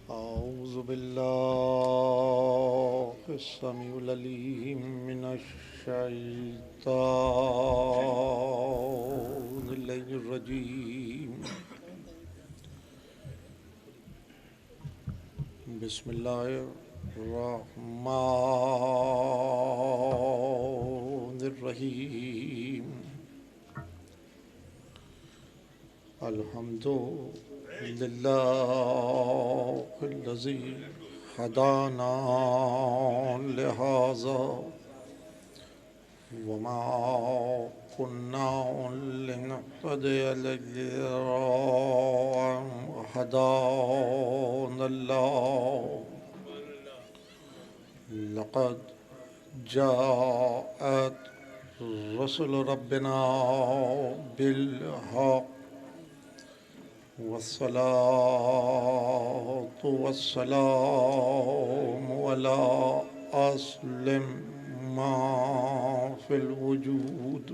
أعوذ بالله السميع العليم من الشيطان الرجيم. بسم الله الرحمن الرحيم. الحمد لله الذي هدانا لهذا وما كنا لنهتدي لولا أن هدانا الله. لقد جاءت رسل ربنا بالحق والصلاة والسلام على أصل ما في الوجود.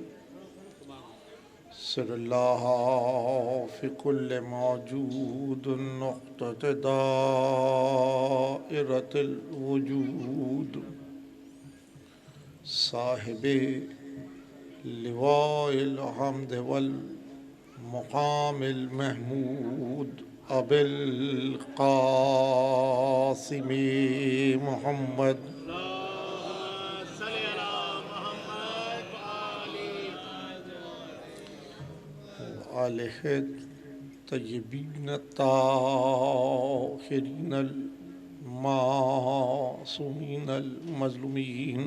سر الله في كل موجود نقطة دائرة الوجود. صاحب لواء الحمد والمقام المحمود أبي القاسم محمد وآله الطيبين الطاهرين المعصومين المظلومين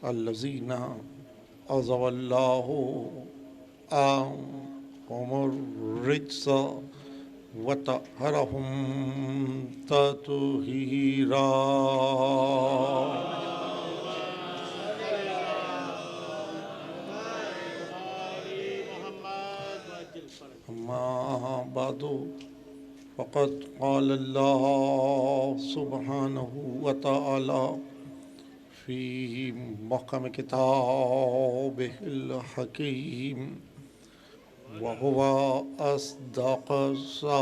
الذين عزل الله عنهم الرجس وطهرهم تطهيرا. أما بعد فقد قال الله سبحانه وتعالى في محكم كتابه الحكيم وهو أصدق الصادقين.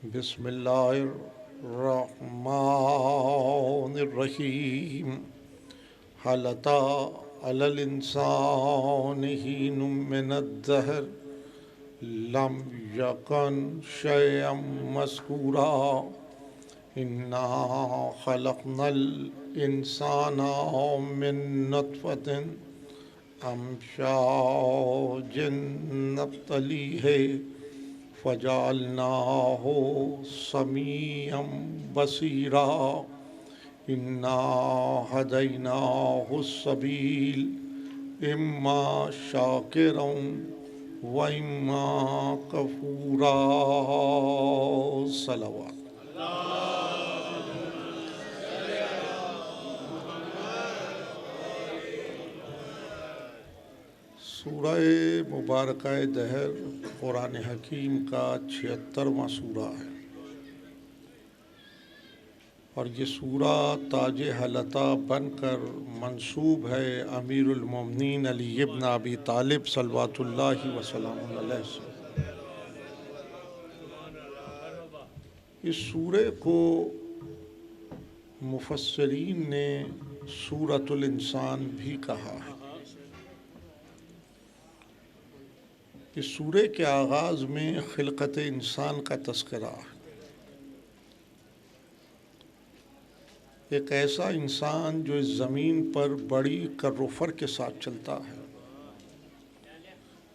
بسم الله الرحمن الرحيم. هل أتى على الإنسان حين من الدهر لم يكن شيئا مذكورا. إنا خلقنا الإنسان من نطفة أمشاج نبتليه فجعلناه سميعا بصيرا. إنا هديناه السبيل إما شاكرا وإما كفورا. صلوات. سورہ مبارکہ دہر قرآن حکیم کا 76واں سورہ ہے، اور یہ سورہ تاج حلطہ بن کر منسوب ہے امیر المومنین علی ابن ابی طالب صلوات اللہ وسلام علیہ سے۔ اس سورہ کو مفسرین نے سورۃ الانسان بھی کہا ہے۔ اس سورہ کے آغاز میں خلقت انسان کا تذکرہ ہے۔ ایک ایسا انسان جو اس زمین پر بڑی کر و فر کے ساتھ چلتا ہے،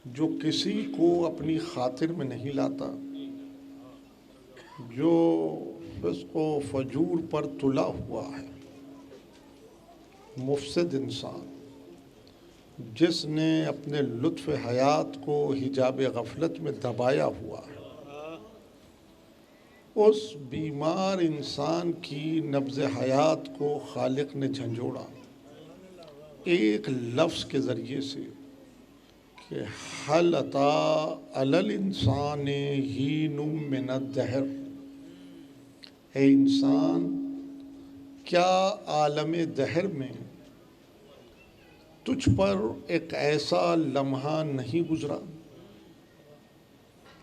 جو کسی کو اپنی خاطر میں نہیں لاتا، جو فسق و فجور پر تلا ہوا ہے، مفسد انسان جس نے اپنے لطف حیات کو حجاب غفلت میں دبایا ہوا ہے، اس بیمار انسان کی نبض حیات کو خالق نے جھنجھوڑا ایک لفظ کے ذریعے سے کہ هل أتى على الإنسان حين من الدهر۔ اے انسان، کیا عالم دہر میں تجھ پر ایک ایسا لمحہ نہیں گزرا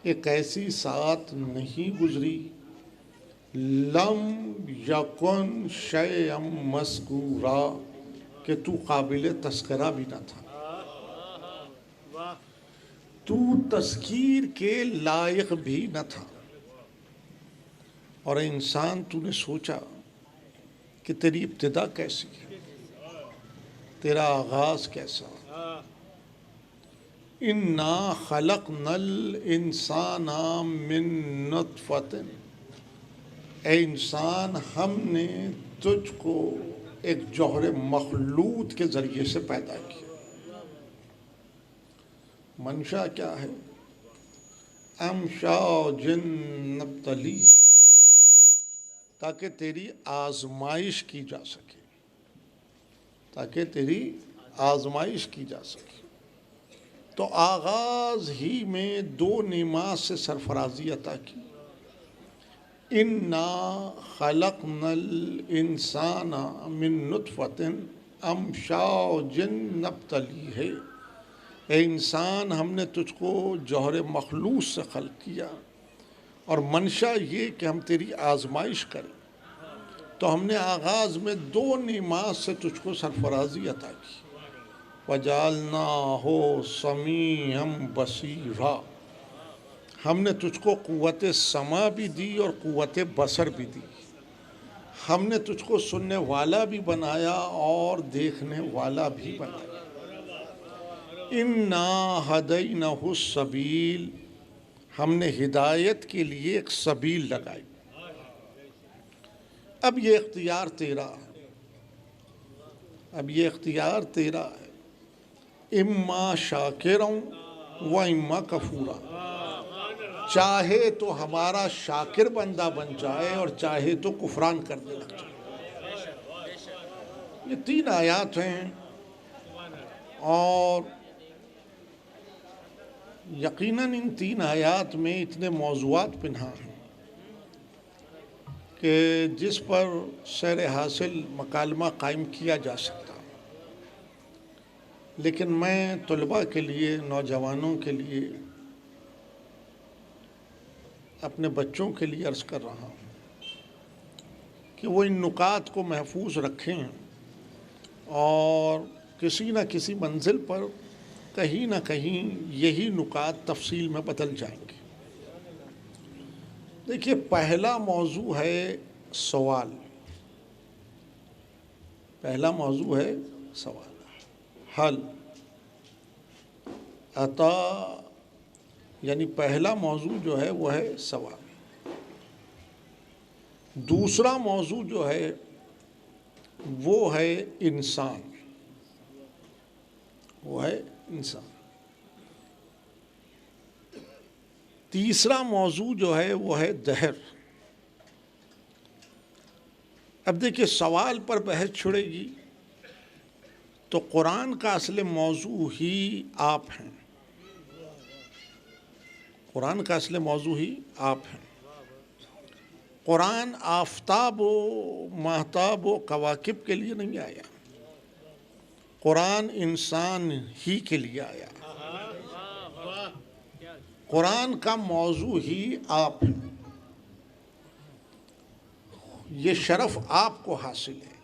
ایک ایسی سات نہیں گزری لم یکن شیئم مذکورا کہ تو قابل تذکرہ بھی نہ تھا، تو تذکیر کے لائق بھی نہ تھا۔ اور انسان تو نے سوچا کہ تیری ابتدا کیسی ہے، تیرا آغاز کیسا۔ اِنَّا خَلَقْنَا الْإِنسَانَ مِن نُطْفَةٍ، اے انسان ہم نے تجھ کو ایک جوہر مخلوط کے ذریعے سے پیدا کیا۔ منشا کیا ہے؟ امشاج نبتلی، تاکہ تیری آزمائش کی جا سکے، تاکہ تیری آزمائش کی جا سکے۔ تو آغاز ہی میں دو نعمات سے سرفرازی عطا کی۔ اِنَّا خَلَقْنَا الْإِنسَانَ مِن نُطْفَةٍ أَمْشَاجٍ نَبْتَلِيهِ، اے انسان ہم نے تجھ کو جوہر مخلوط سے خلق کیا، اور منشا یہ کہ ہم تیری آزمائش کریں۔ تو ہم نے آغاز میں دو نعمات سے تجھ کو سرفرازی عطا کی۔ وَجَعَلْنَاهُ سَمِيعًا بَصِيرًا، ہم نے تجھ کو قوت سمع بھی دی اور قوت بصر بھی دی۔ ہم نے تجھ کو سننے والا بھی بنایا اور دیکھنے والا بھی بنایا۔ اِنَّا هَدَيْنَاهُ السَّبِيلَ، ہم نے ہدایت کے لیے ایک سبیل لگائی۔ اب یہ اختیار تیرا ہے، اب یہ اختیار تیرا ہے، اما شاکروں و اما کفورا، چاہے تو ہمارا شاکر بندہ بن جائے اور چاہے تو کفران کرنے لگ جائے۔ یہ تین آیات ہیں، اور یقیناً ان تین آیات میں اتنے موضوعات پنہاں ہیں کہ جس پر سیر حاصل مکالمہ قائم کیا جا سکتا، لیکن میں طلباء کے لیے، نوجوانوں کے لیے، اپنے بچوں کے لیے عرض کر رہا ہوں کہ وہ ان نکات کو محفوظ رکھیں، اور کسی نہ کسی منزل پر کہیں نہ کہیں یہی نکات تفصیل میں بدل جائیں گے۔ دیکھیے، پہلا موضوع ہے سوال، پہلا موضوع ہے سوال، حل عطا، یعنی پہلا موضوع جو ہے وہ ہے سوال۔ دوسرا موضوع جو ہے وہ ہے انسان، وہ ہے انسان۔ تیسرا موضوع جو ہے وہ ہے دہر۔ اب دیکھیے، سوال پر بحث چھڑے گی تو قرآن کا اصل موضوع ہی آپ ہیں، قرآن کا اصل موضوع ہی آپ ہیں۔ قرآن آفتاب و ماہتاب و کواکب کے لیے نہیں آیا، قرآن انسان ہی کے لیے آیا۔ قرآن کا موضوع ہی آپ ہیں۔ یہ شرف آپ کو حاصل ہے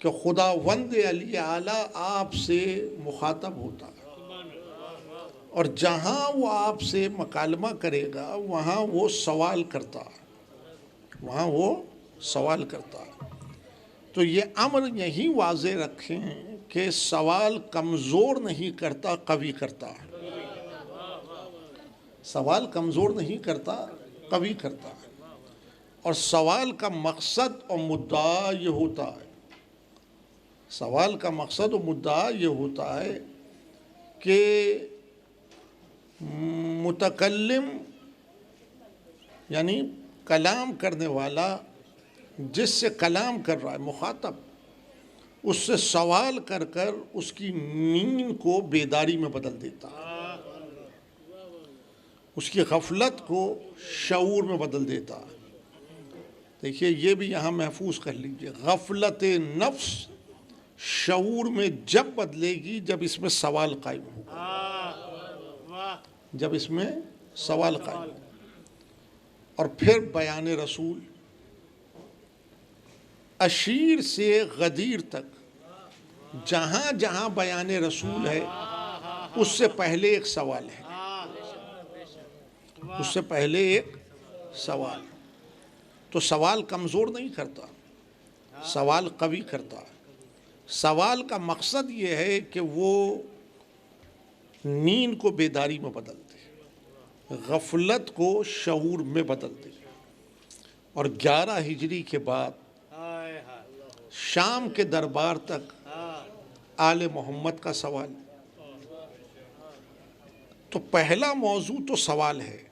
کہ خداوند علی اعلیٰ آپ سے مخاطب ہوتا ہے، اور جہاں وہ آپ سے مکالمہ کرے گا وہاں وہ سوال کرتا ہے، وہاں وہ سوال کرتا ہے۔ تو یہ امر یہی واضح رکھیں کہ سوال کمزور نہیں کرتا، قوی کرتا ہے۔ سوال کمزور نہیں کرتا، قوی کرتا ہے۔ اور سوال کا مقصد اور مدعا یہ ہوتا ہے، سوال کا مقصد و مدعا یہ ہوتا ہے کہ متکلم یعنی کلام کرنے والا جس سے کلام کر رہا ہے، مخاطب، اس سے سوال کر کر اس کی نیند کو بیداری میں بدل دیتا ہے، اس کی غفلت کو شعور میں بدل دیتا ہے۔ دیکھیے، یہ بھی یہاں محفوظ کر لیجئے، غفلت نفس شعور میں جب بدلے گی جب اس میں سوال قائم ہوگا، جب اس میں سوال قائم ہو. اور پھر بیان رسول، اشیر سے غدیر تک جہاں جہاں بیان رسول ہے اس سے پہلے ایک سوال ہے، اس سے پہلے ایک سوال. تو سوال کمزور نہیں کرتا، سوال قوی کرتا ہے. سوال کا مقصد یہ ہے کہ وہ نیند کو بیداری میں بدل دے، غفلت کو شعور میں بدل دے. اور 11 ہجری کے بعد شام کے دربار تک آل محمد کا سوال. تو پہلا موضوع تو سوال ہے.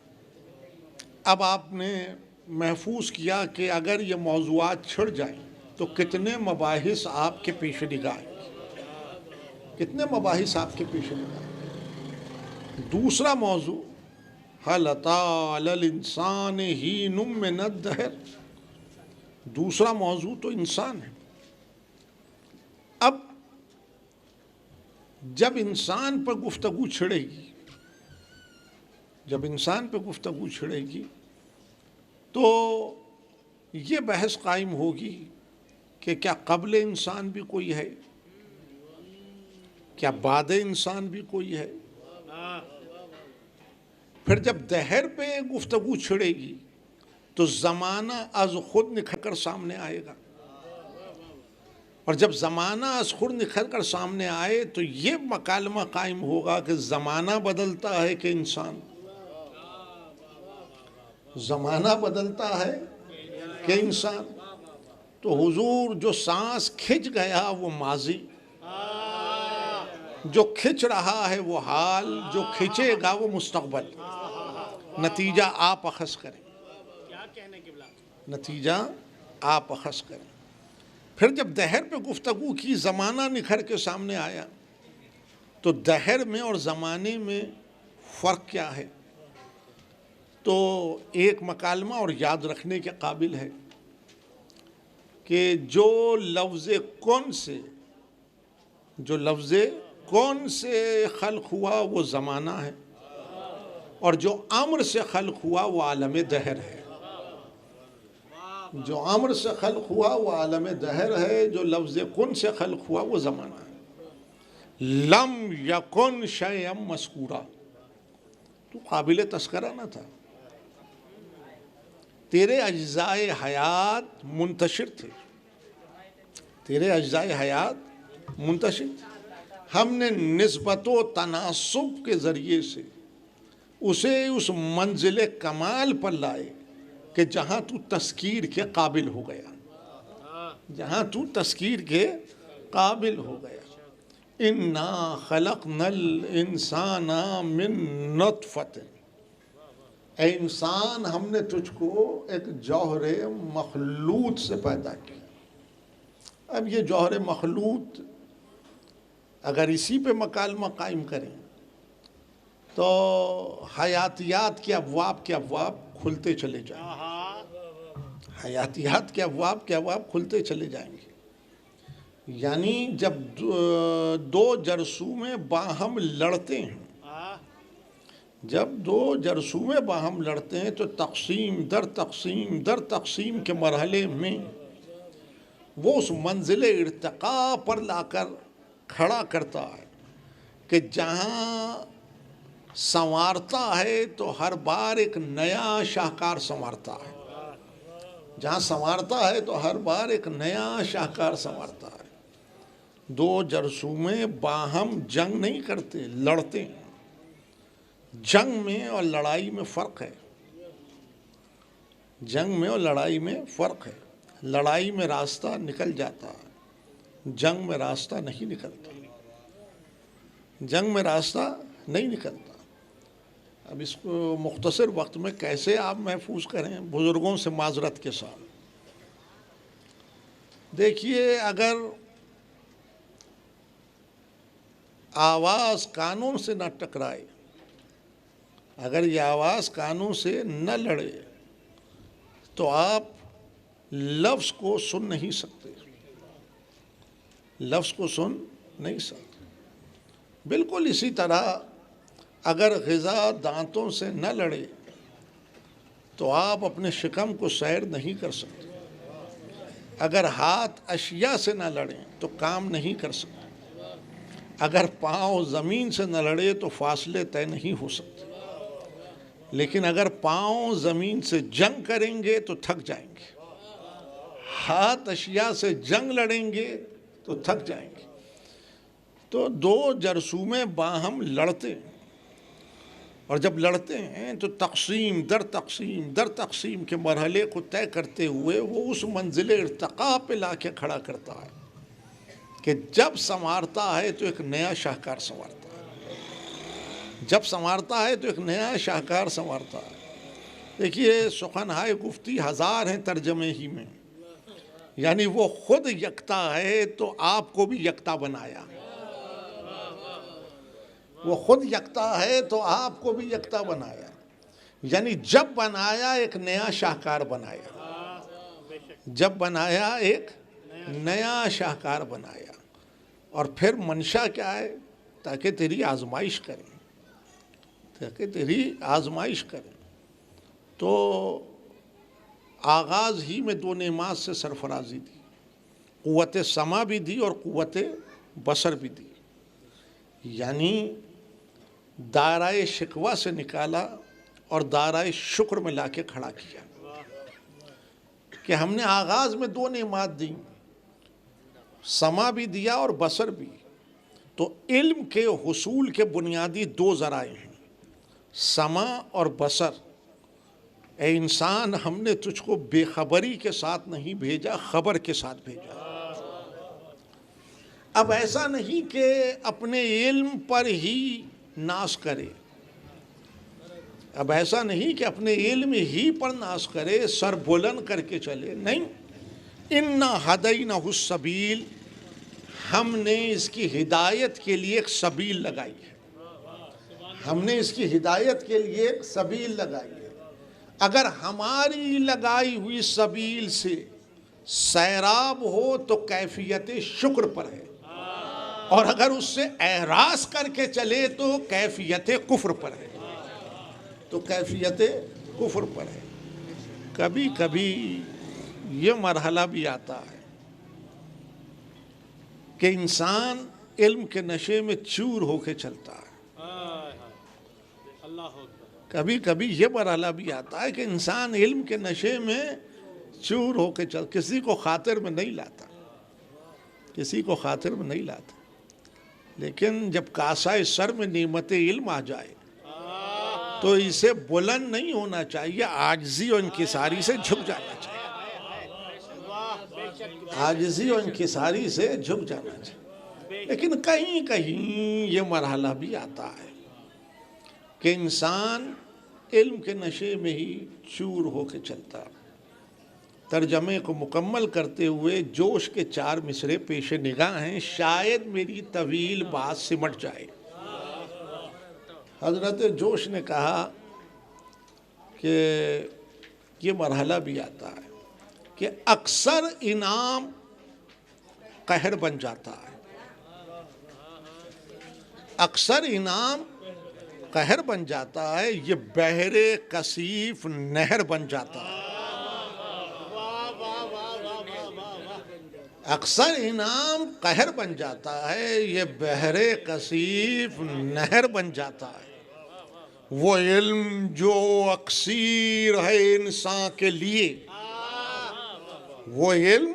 اب آپ نے محفوظ کیا کہ اگر یہ موضوعات چھڑ جائیں تو کتنے مباحث آپ کے پیش نگاہ ہیں، کتنے مباحث آپ کے پیش نگاہ ہیں. دوسرا موضوع هل أتى على الإنسان حين من الدهر، دوسرا موضوع تو انسان ہے. اب جب انسان پر گفتگو چھڑے گی، جب انسان پہ گفتگو چھڑے گی تو یہ بحث قائم ہوگی کہ کیا قبل انسان بھی کوئی ہے، کیا بعد انسان بھی کوئی ہے. پھر جب دہر پہ گفتگو چھڑے گی تو زمانہ از خود نکھر کر سامنے آئے گا. اور جب زمانہ از خود نکھر کر سامنے آئے تو یہ مکالمہ قائم ہوگا کہ زمانہ بدلتا ہے کہ انسان، زمانہ بدلتا ہے کہ انسان. تو حضور جو سانس کھچ گیا وہ ماضی، جو کھچ رہا ہے وہ حال، جو کھچے گا وہ مستقبل. نتیجہ آپ اخذ کریں، نتیجہ آپ اخذ کریں. پھر جب دہر پہ گفتگو کی، زمانہ نکھر کے سامنے آیا تو دہر میں اور زمانے میں فرق کیا ہے. تو ایک مکالمہ اور یاد رکھنے کے قابل ہے کہ جو لفظ کون سے خلق ہوا وہ زمانہ ہے، اور جو امر سے خلق ہوا وہ عالم دہر ہے. جو امر سے خلق ہوا وہ عالم دہر ہے، جو لفظ کن سے خلق ہوا وہ زمانہ ہے. لم یکن شیئا مذکورا، تو قابل تذکرہ نہ تھا. تیرے اجزاء حیات منتشر تھے، تیرے اجزاء حیات منتشر تھے. ہم نے نسبت و تناسب کے ذریعے سے اسے اس منزل کمال پر لائے کہ جہاں تو تذکیر کے قابل ہو گیا، جہاں تو تذکیر کے قابل ہو گیا. انا خلقنا الانسان من نطفۃ، اے انسان ہم نے تجھ کو ایک جوہر مخلوط سے پیدا کیا. اب یہ جوہر مخلوط اگر اسی پہ مکالمہ قائم کریں تو حیاتیات کے ابواب کھلتے چلے جائیں گے، حیاتیات کے ابواب کھلتے چلے جائیں گے. یعنی جب دو جرثومے باہم لڑتے ہیں، جب دو جرثومے باہم لڑتے ہیں تو تقسیم در تقسیم کے مرحلے میں وہ اس منزل ارتقاء پر لا کر کھڑا کرتا ہے کہ جہاں سنوارتا ہے تو ہر بار ایک نیا شاہکار سنوارتا ہے، جہاں سنوارتا ہے تو ہر بار ایک نیا شاہکار سنوارتا ہے. دو جرثومے باہم جنگ نہیں کرتے، لڑتے ہیں. جنگ میں اور لڑائی میں فرق ہے، جنگ میں اور لڑائی میں فرق ہے. لڑائی میں راستہ نکل جاتا ہے، جنگ میں راستہ نہیں نکلتا، جنگ میں راستہ نہیں نکلتا. اب اس کو مختصر وقت میں کیسے آپ محفوظ کریں بزرگوں سے معذرت کے ساتھ. دیکھیے، اگر آواز قانون سے نہ ٹکرائے، اگر یہ آواز قانون سے نہ لڑے تو آپ لفظ کو سن نہیں سکتے، لفظ کو سن نہیں سکتے. بالکل اسی طرح اگر غذا دانتوں سے نہ لڑے تو آپ اپنے شکم کو سیر نہیں کر سکتے. اگر ہاتھ اشیاء سے نہ لڑیں تو کام نہیں کر سکتے. اگر پاؤں زمین سے نہ لڑے تو فاصلے طے نہیں ہو سکتے. لیکن اگر پاؤں زمین سے جنگ کریں گے تو تھک جائیں گے. ہاتھ اشیاء سے جنگ لڑیں گے تو تھک جائیں گے. تو دو جرثومے باہم لڑتے ہیں، اور جب لڑتے ہیں تو تقسیم در تقسیم کے مرحلے کو طے کرتے ہوئے وہ اس منزل ارتقاء پہ لا کے کھڑا کرتا ہے کہ جب سنوارتا ہے تو ایک نیا شاہکار سنوارتا ہے. جب سنوارتا ہے تو ایک نیا شاہکار سنوارتا ہے. دیکھیے سخنہائے گفتی ہزار ہیں ترجمے ہی میں، یعنی وہ خود یکتا ہے تو آپ کو بھی یکتا بنایا. وہ خود یکتا ہے تو آپ کو بھی یکتا بنایا، یعنی جب بنایا ایک نیا شاہکار بنایا. جب بنایا ایک نیا شاہکار بنایا. اور پھر منشا کیا ہے؟ تاکہ تیری آزمائش کریں، تاکہ تیری آزمائش کریں. تو آغاز ہی میں دو نعمات سے سرفرازی دی، قوت سمع بھی دی اور قوت بصر بھی دی. یعنی دائرۂ شکوہ سے نکالا اور دائرۂ شکر میں لا کے کھڑا کیا کہ ہم نے آغاز میں دو نعمات دی، سمع بھی دیا اور بصر بھی. تو علم کے حصول کے بنیادی دو ذرائع ہیں، سمع اور بصر. اے انسان، ہم نے تجھ کو بے خبری کے ساتھ نہیں بھیجا، خبر کے ساتھ بھیجا. اب ایسا نہیں کہ اپنے علم پر ہی ناز کرے، اب ایسا نہیں کہ اپنے علم ہی پر ناز کرے، سر بلند کر کے چلے. نہیں، اِنَّا هَدَيْنَهُ السَّبِيلَ، ہم نے اس کی ہدایت کے لیے ایک سبیل لگائی ہے. ہم نے اس کی ہدایت کے لیے ایک سبیل لگائی ہے. اگر ہماری لگائی ہوئی سبیل سے سیراب ہو تو کیفیت شکر پر ہے، اور اگر اس سے اعراض کر کے چلے تو کیفیت کفر پر ہے. تو کیفیت کفر پر ہے. کبھی کبھی یہ مرحلہ بھی آتا ہے کہ انسان علم کے نشے میں چور ہو کے چلتا ہے. کبھی کبھی یہ مرحلہ بھی آتا ہے کہ انسان علم کے نشے میں چور ہو کے کسی کو خاطر میں نہیں لاتا، کسی کو خاطر میں نہیں لاتا. لیکن جب کاسۂ سر میں نعمت علم آ جائے تو اسے بلند نہیں ہونا چاہیے، عاجزی اور انکساری سے جھک جانا چاہیے. عاجزی اور انکساری سے جھک جانا چاہیے. لیکن کہیں کہیں یہ مرحلہ بھی آتا ہے کہ انسان علم کے نشے میں ہی چور ہو کے چلتا. ترجمے کو مکمل کرتے ہوئے جوش کے 4 مصرے پیش نگاہ ہیں، شاید میری طویل بات سمٹ جائے. حضرت جوش نے کہا کہ یہ مرحلہ بھی آتا ہے کہ اکثر انعام قہر بن جاتا ہے. اکثر انعام قہر بن جاتا ہے، یہ بحر کثیف نہر بن جاتا ہے. اکثر انعام قہر بن جاتا ہے، یہ بحر کثیف نہر بن جاتا ہے. وہ علم جو اکثیر ہے انسان کے لیے، وہ علم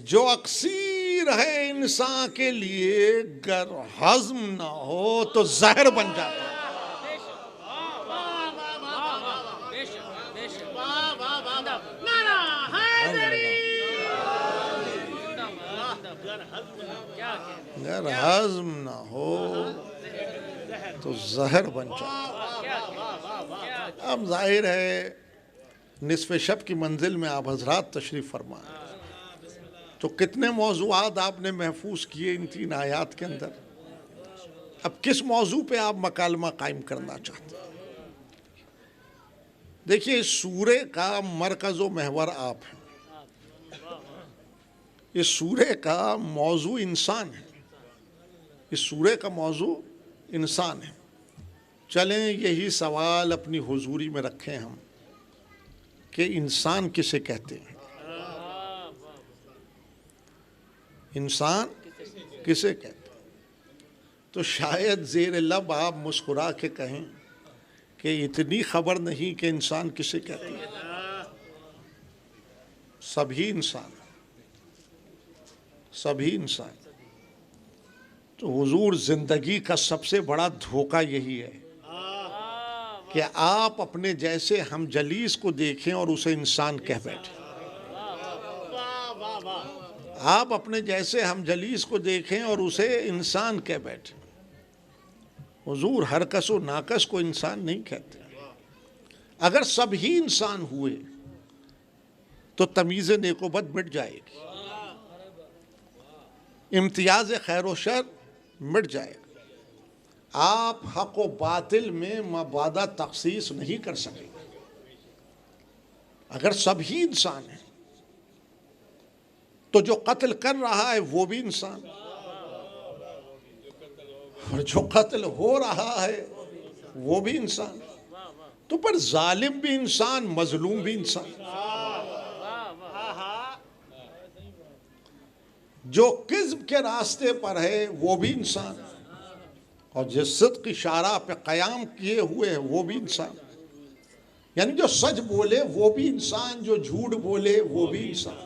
جو اکثیر ہے انسان کے لیے، گر ہضم نہ ہو تو زہر بن جاتا ہے. اگر ہضم نہ ہو تو زہر بن جاتا ہے. اب ظاہر ہے نصف شب کی منزل میں آپ حضرات تشریف فرمائیں تو کتنے موضوعات آپ نے محفوظ کیے ان 3 آیات کے اندر. اب کس موضوع پہ آپ مکالمہ قائم کرنا چاہتے ہیں؟ دیکھیے اس سورے کا مرکز و محور آپ ہیں. اس سورے کا موضوع انسان ہے. اس سورے کا موضوع انسان ہے. چلیں یہی سوال اپنی حضوری میں رکھیں ہم کہ انسان کسے کہتے ہیں؟ انسان کسے کہتے ہیں؟ تو شاید زیر لب آپ مسکرا کے کہیں کہ اتنی خبر نہیں کہ انسان کسے کہتے ہیں۔ سبھی انسان، سبھی انسان۔ تو حضور زندگی کا سب سے بڑا دھوکہ یہی ہے کہ آپ اپنے جیسے ہم جلیس کو دیکھیں اور اسے انسان کہہ بیٹھیں۔ آپ اپنے جیسے ہم جلیس کو دیکھیں اور اسے انسان کہہ بیٹھیں۔ حضور ہر کس و ناکس کو انسان نہیں کہتے۔ اگر سب ہی انسان ہوئے تو تمیز نیک و بد مٹ جائے گی، امتیاز خیر و شر مٹ جائے گا۔ آپ حق و باطل میں مبادہ تخصیص نہیں کر سکیں گے۔ اگر سب ہی انسان ہیں تو جو قتل کر رہا ہے وہ بھی انسان، اور جو قتل ہو رہا ہے وہ بھی انسان۔ تو پر ظالم بھی انسان، مظلوم بھی انسان۔ جو کذب کے راستے پر ہے وہ بھی انسان، اور جس صدق کی شارع پہ قیام کیے ہوئے ہیں وہ بھی انسان۔ یعنی جو سچ بولے وہ بھی انسان، جو جھوٹ بولے وہ بھی انسان،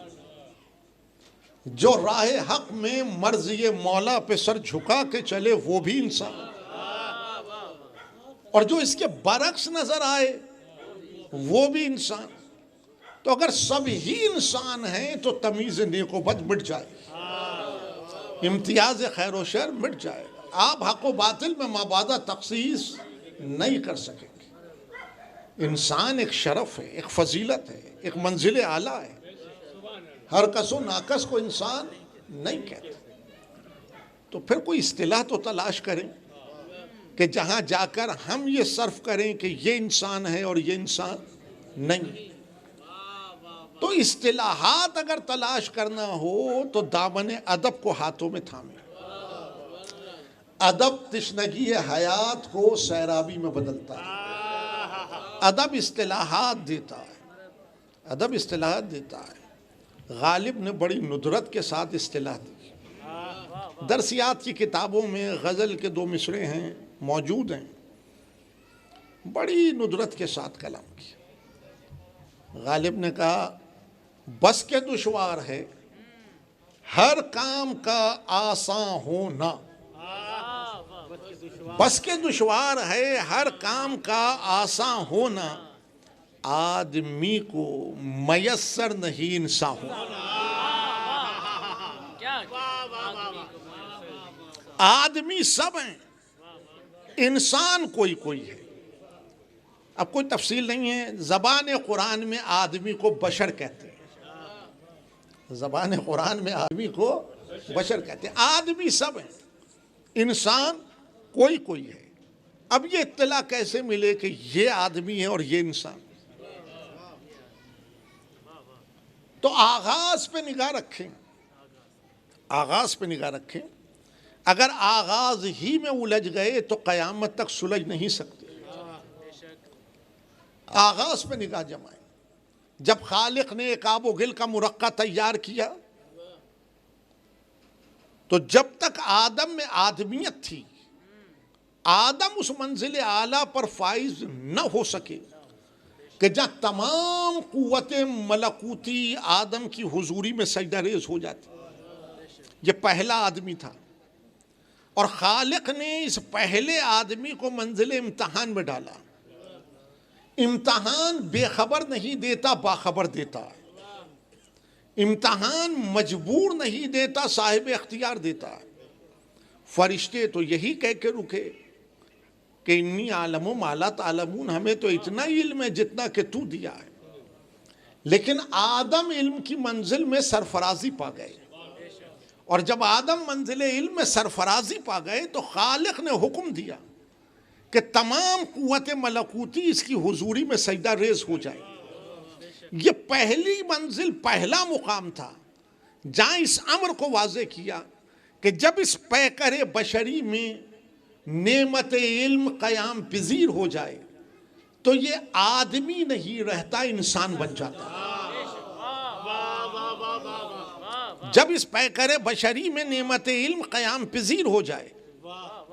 جو راہ حق میں مرضی مولا پہ سر جھکا کے چلے وہ بھی انسان، اور جو اس کے برعکس نظر آئے وہ بھی انسان۔ تو اگر سب ہی انسان ہیں تو تمیز نیک و بد مٹ جائے گی، امتیاز خیر و شر مٹ جائے گا۔ آپ حق و باطل میں مبادہ تخصیص نہیں کر سکیں گے۔ انسان ایک شرف ہے، ایک فضیلت ہے، ایک منزل اعلیٰ ہے۔ ہر کس و ناکس کو انسان نہیں کہتے۔ تو پھر کوئی اصطلاح تو تلاش کریں کہ جہاں جا کر ہم یہ صرف کریں کہ یہ انسان ہے اور یہ انسان نہیں۔ تو اصطلاحات اگر تلاش کرنا ہو تو دامن ادب کو ہاتھوں میں تھامیں۔ ادب تشنگی حیات کو سیرابی میں بدلتا ہے۔ ادب اصطلاحات دیتا ہے، ادب اصطلاحات دیتا ہے۔ غالب نے بڑی ندرت کے ساتھ اصطلاح دی۔ درسیات کی کتابوں میں غزل کے 2 مصرے ہیں، موجود ہیں، بڑی ندرت کے ساتھ کلام کیا۔ غالب نے کہا بس کے دشوار ہے ہر کام کا آسان ہونا، بس کے دشوار ہے ہر کام کا آسان ہونا، آدمی کو میسر نہیں انسان ہونا۔ آدمی سب ہیں، انسان کوئی کوئی ہے۔ اب کوئی تفصیل نہیں ہے، زبان قرآن میں آدمی کو بشر کہتے ہیں، زبان قرآن میں آدمی کو بشر کہتے ہیں۔ آدمی سب ہیں، انسان کوئی کوئی ہے۔ اب یہ اطلاع کیسے ملے کہ یہ آدمی ہے اور یہ انسان؟ تو آغاز پہ نگاہ رکھیں، آغاز پہ نگاہ رکھیں۔ اگر آغاز ہی میں الجھ گئے تو قیامت تک سلجھ نہیں سکتے۔ آغاز پہ نگاہ جمائیں۔ جب خالق نے ایک آب و گل کا مرقع تیار کیا تو جب تک آدم میں آدمیت تھی، آدم اس منزل اعلیٰ پر فائز نہ ہو سکے کہ جہاں تمام قوت ملکوتی آدم کی حضوری میں سجدہ ریز ہو جاتی۔ یہ پہلا آدمی تھا، اور خالق نے اس پہلے آدمی کو منزل امتحان میں ڈالا۔ امتحان بے خبر نہیں دیتا، باخبر دیتا ہے۔ امتحان مجبور نہیں دیتا، صاحب اختیار دیتا ہے۔ فرشتے تو یہی کہہ کے رکے کہ انی عالم ما لا تعلمون، ہمیں تو اتنا علم ہے جتنا کہ تو دیا ہے۔ لیکن آدم علم کی منزل میں سرفرازی پا گئے، اور جب آدم منزل علم میں سرفرازی پا گئے تو خالق نے حکم دیا کہ تمام قوت ملکوتی اس کی حضوری میں سجدہ ریز ہو جائے۔ یہ پہلی منزل، پہلا مقام تھا جہاں اس امر کو واضح کیا کہ جب اس پیکر بشری میں نعمت علم قیام پذیر ہو جائے تو یہ آدمی نہیں رہتا، انسان بن جاتا ہے۔ جب اس پیکر بشری میں نعمت علم قیام پذیر ہو جائے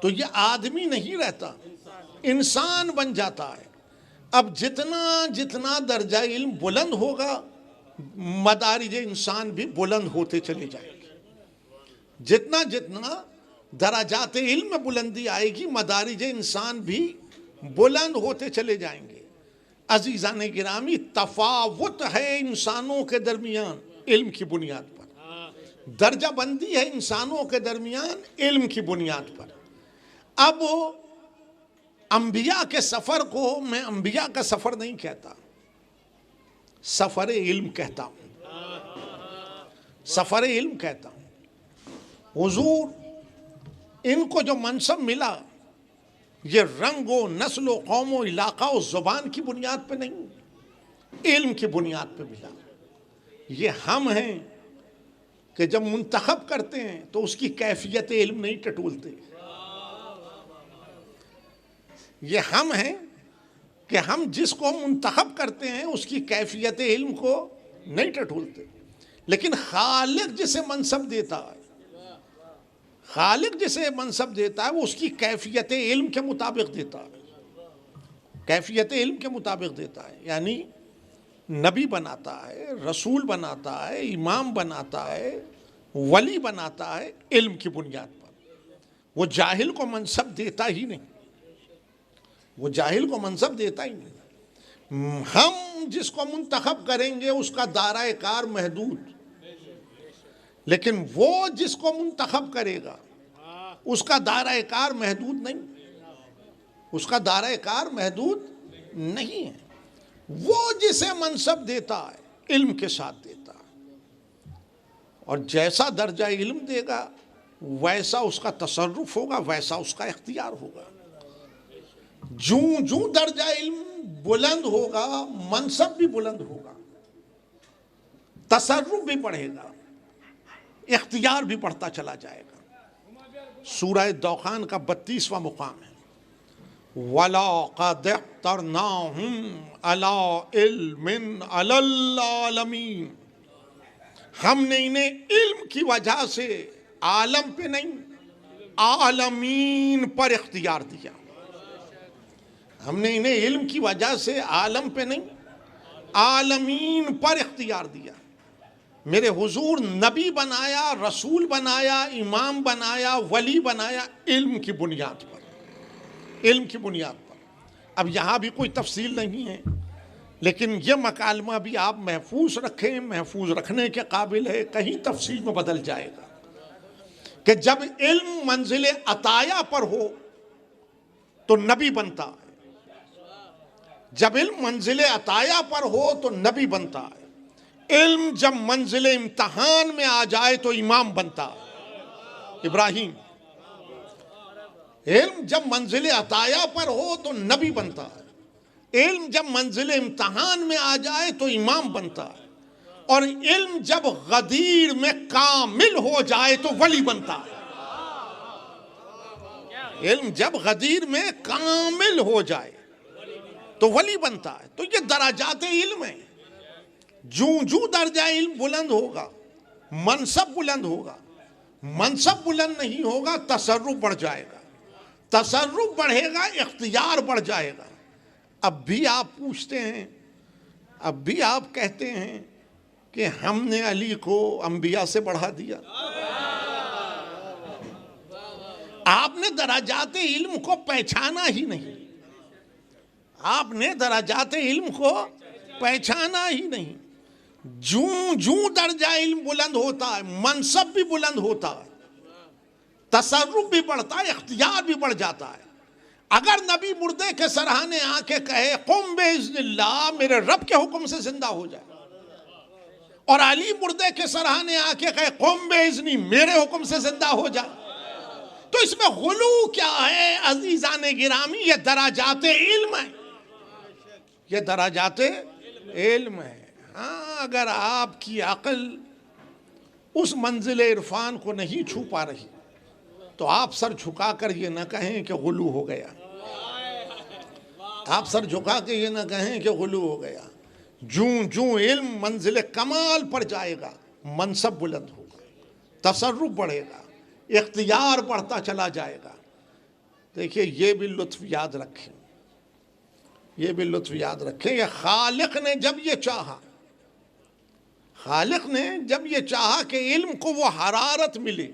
تو یہ آدمی نہیں رہتا، انسان بن جاتا ہے۔ اب جتنا درجہ علم بلند ہوگا مدارج انسان بھی بلند ہوتے چلے جائیں گے۔ جتنا درجات علم میں بلندی آئے گی مدارج انسان بھی بلند ہوتے چلے جائیں گے۔ عزیزان گرامی، تفاوت ہے انسانوں کے درمیان علم کی بنیاد پر، درجہ بندی ہے انسانوں کے درمیان علم کی بنیاد پر۔ اب انبیاء کے سفر کو میں انبیاء کا سفر نہیں کہتا، سفر علم کہتا ہوں، سفر علم کہتا ہوں۔ حضور ان کو جو منصب ملا یہ رنگ و نسل و قوم و علاقہ و زبان کی بنیاد پہ نہیں، علم کی بنیاد پہ ملا۔ یہ ہم ہیں کہ جب منتخب کرتے ہیں تو اس کی کیفیت علم نہیں ٹٹولتے۔ یہ ہم ہیں کہ ہم جس کو منتخب کرتے ہیں اس کی کیفیت علم کو نہیں ٹٹولتے، لیکن خالق جسے منصب دیتا ہے، خالق جسے منصب دیتا ہے وہ اس کی کیفیت علم کے مطابق دیتا ہے، کیفیت علم کے مطابق دیتا ہے۔ یعنی نبی بناتا ہے، رسول بناتا ہے، امام بناتا ہے، ولی بناتا ہے علم کی بنیاد پر۔ وہ جاہل کو منصب دیتا ہی نہیں، وہ جاہل کو منصب دیتا ہی نہیں۔ ہم جس کو منتخب کریں گے اس کا دائرہ کار محدود، لیکن وہ جس کو منتخب کرے گا اس کا دائرہ کار محدود نہیں، اس کا دائرہ کار محدود نہیں ہے۔ وہ جسے منصب دیتا ہے علم کے ساتھ دیتا ہے، اور جیسا درجہ علم دے گا ویسا اس کا تصرف ہوگا، ویسا اس کا اختیار ہوگا۔ جوں درجہ علم بلند ہوگا منصب بھی بلند ہوگا، تصرف بھی بڑھے گا، اختیار بھی بڑھتا چلا جائے گا۔ سورہ دخان کا 32واں مقام ہے، وَلَقَدِ اخْتَرْنَاهُمْ عَلَىٰ عِلْمٍ عَلَى الْعَالَمِينَ، ہم نے انہیں علم کی وجہ سے عالم پہ نہیں عالمین پر اختیار دیا۔ ہم نے انہیں علم کی وجہ سے عالم پہ نہیں عالمین پر اختیار دیا۔ میرے حضور نبی بنایا، رسول بنایا، امام بنایا، ولی بنایا علم کی بنیاد پر، علم کی بنیاد پر۔ اب یہاں بھی کوئی تفصیل نہیں ہے، لیکن یہ مکالمہ بھی آپ محفوظ رکھیں، محفوظ رکھنے کے قابل ہے، کہیں تفصیل میں بدل جائے گا کہ جب علم منزل عطایا پر ہو تو نبی بنتا ہے، جب علم منزل عطایا پر ہو تو نبی بنتا ہے، علم جب منزل امتحان میں آ جائے تو امام بنتا ہے، ابراہیم۔ علم جب منزل عطایا پر ہو تو نبی بنتا ہے، علم جب منزل امتحان میں آ جائے تو امام بنتا ہے، اور علم جب غدیر میں کامل ہو جائے تو ولی بنتا ہے۔ علم جب غدیر میں کامل ہو جائے تو ولی بنتا ہے۔ تو یہ درجات علم ہیں، جوں درجہ علم بلند ہوگا منصب بلند ہوگا، منصب بلند نہیں ہوگا تصرف بڑھ جائے گا، تصرف بڑھے گا اختیار بڑھ جائے گا۔ اب بھی آپ پوچھتے ہیں، اب بھی آپ کہتے ہیں کہ ہم نے علی کو انبیاء سے بڑھا دیا۔ آپ نے درجات علم کو پہچانا ہی نہیں، آپ نے درجات علم کو پہچانا ہی نہیں۔ جوں درجہ علم بلند ہوتا ہے منصب بھی بلند ہوتا ہے، تصرف بھی بڑھتا ہے، اختیار بھی بڑھ جاتا ہے۔ اگر نبی مردے کے سرہانے آ کے کہے قم باذن اللہ، میرے رب کے حکم سے زندہ ہو جائے، اور علی مردے کے سرہانے آ کے کہے قم باذنی، میرے حکم سے زندہ ہو جائے، تو اس میں غلو کیا ہے عزیزان گرامی؟ یہ درجات علم ہے، یہ درجات علم ہے۔ ہاں، اگر آپ کی عقل اس منزل عرفان کو نہیں چھو پا رہی، تو آپ سر جھکا کر یہ نہ کہیں کہ غلو ہو گیا، آپ سر جھکا کے یہ نہ کہیں کہ غلو ہو گیا۔ جوں جوں علم منزل کمال پر جائے گا، منصب بلند ہوگا، تصرف بڑھے گا، اختیار بڑھتا چلا جائے گا۔ دیکھیے یہ بھی لطف یاد رکھیں، یہ بھی لطف یاد رکھیں، یہ خالق نے جب یہ چاہا، خالق نے جب یہ چاہا کہ علم کو وہ حرارت ملے،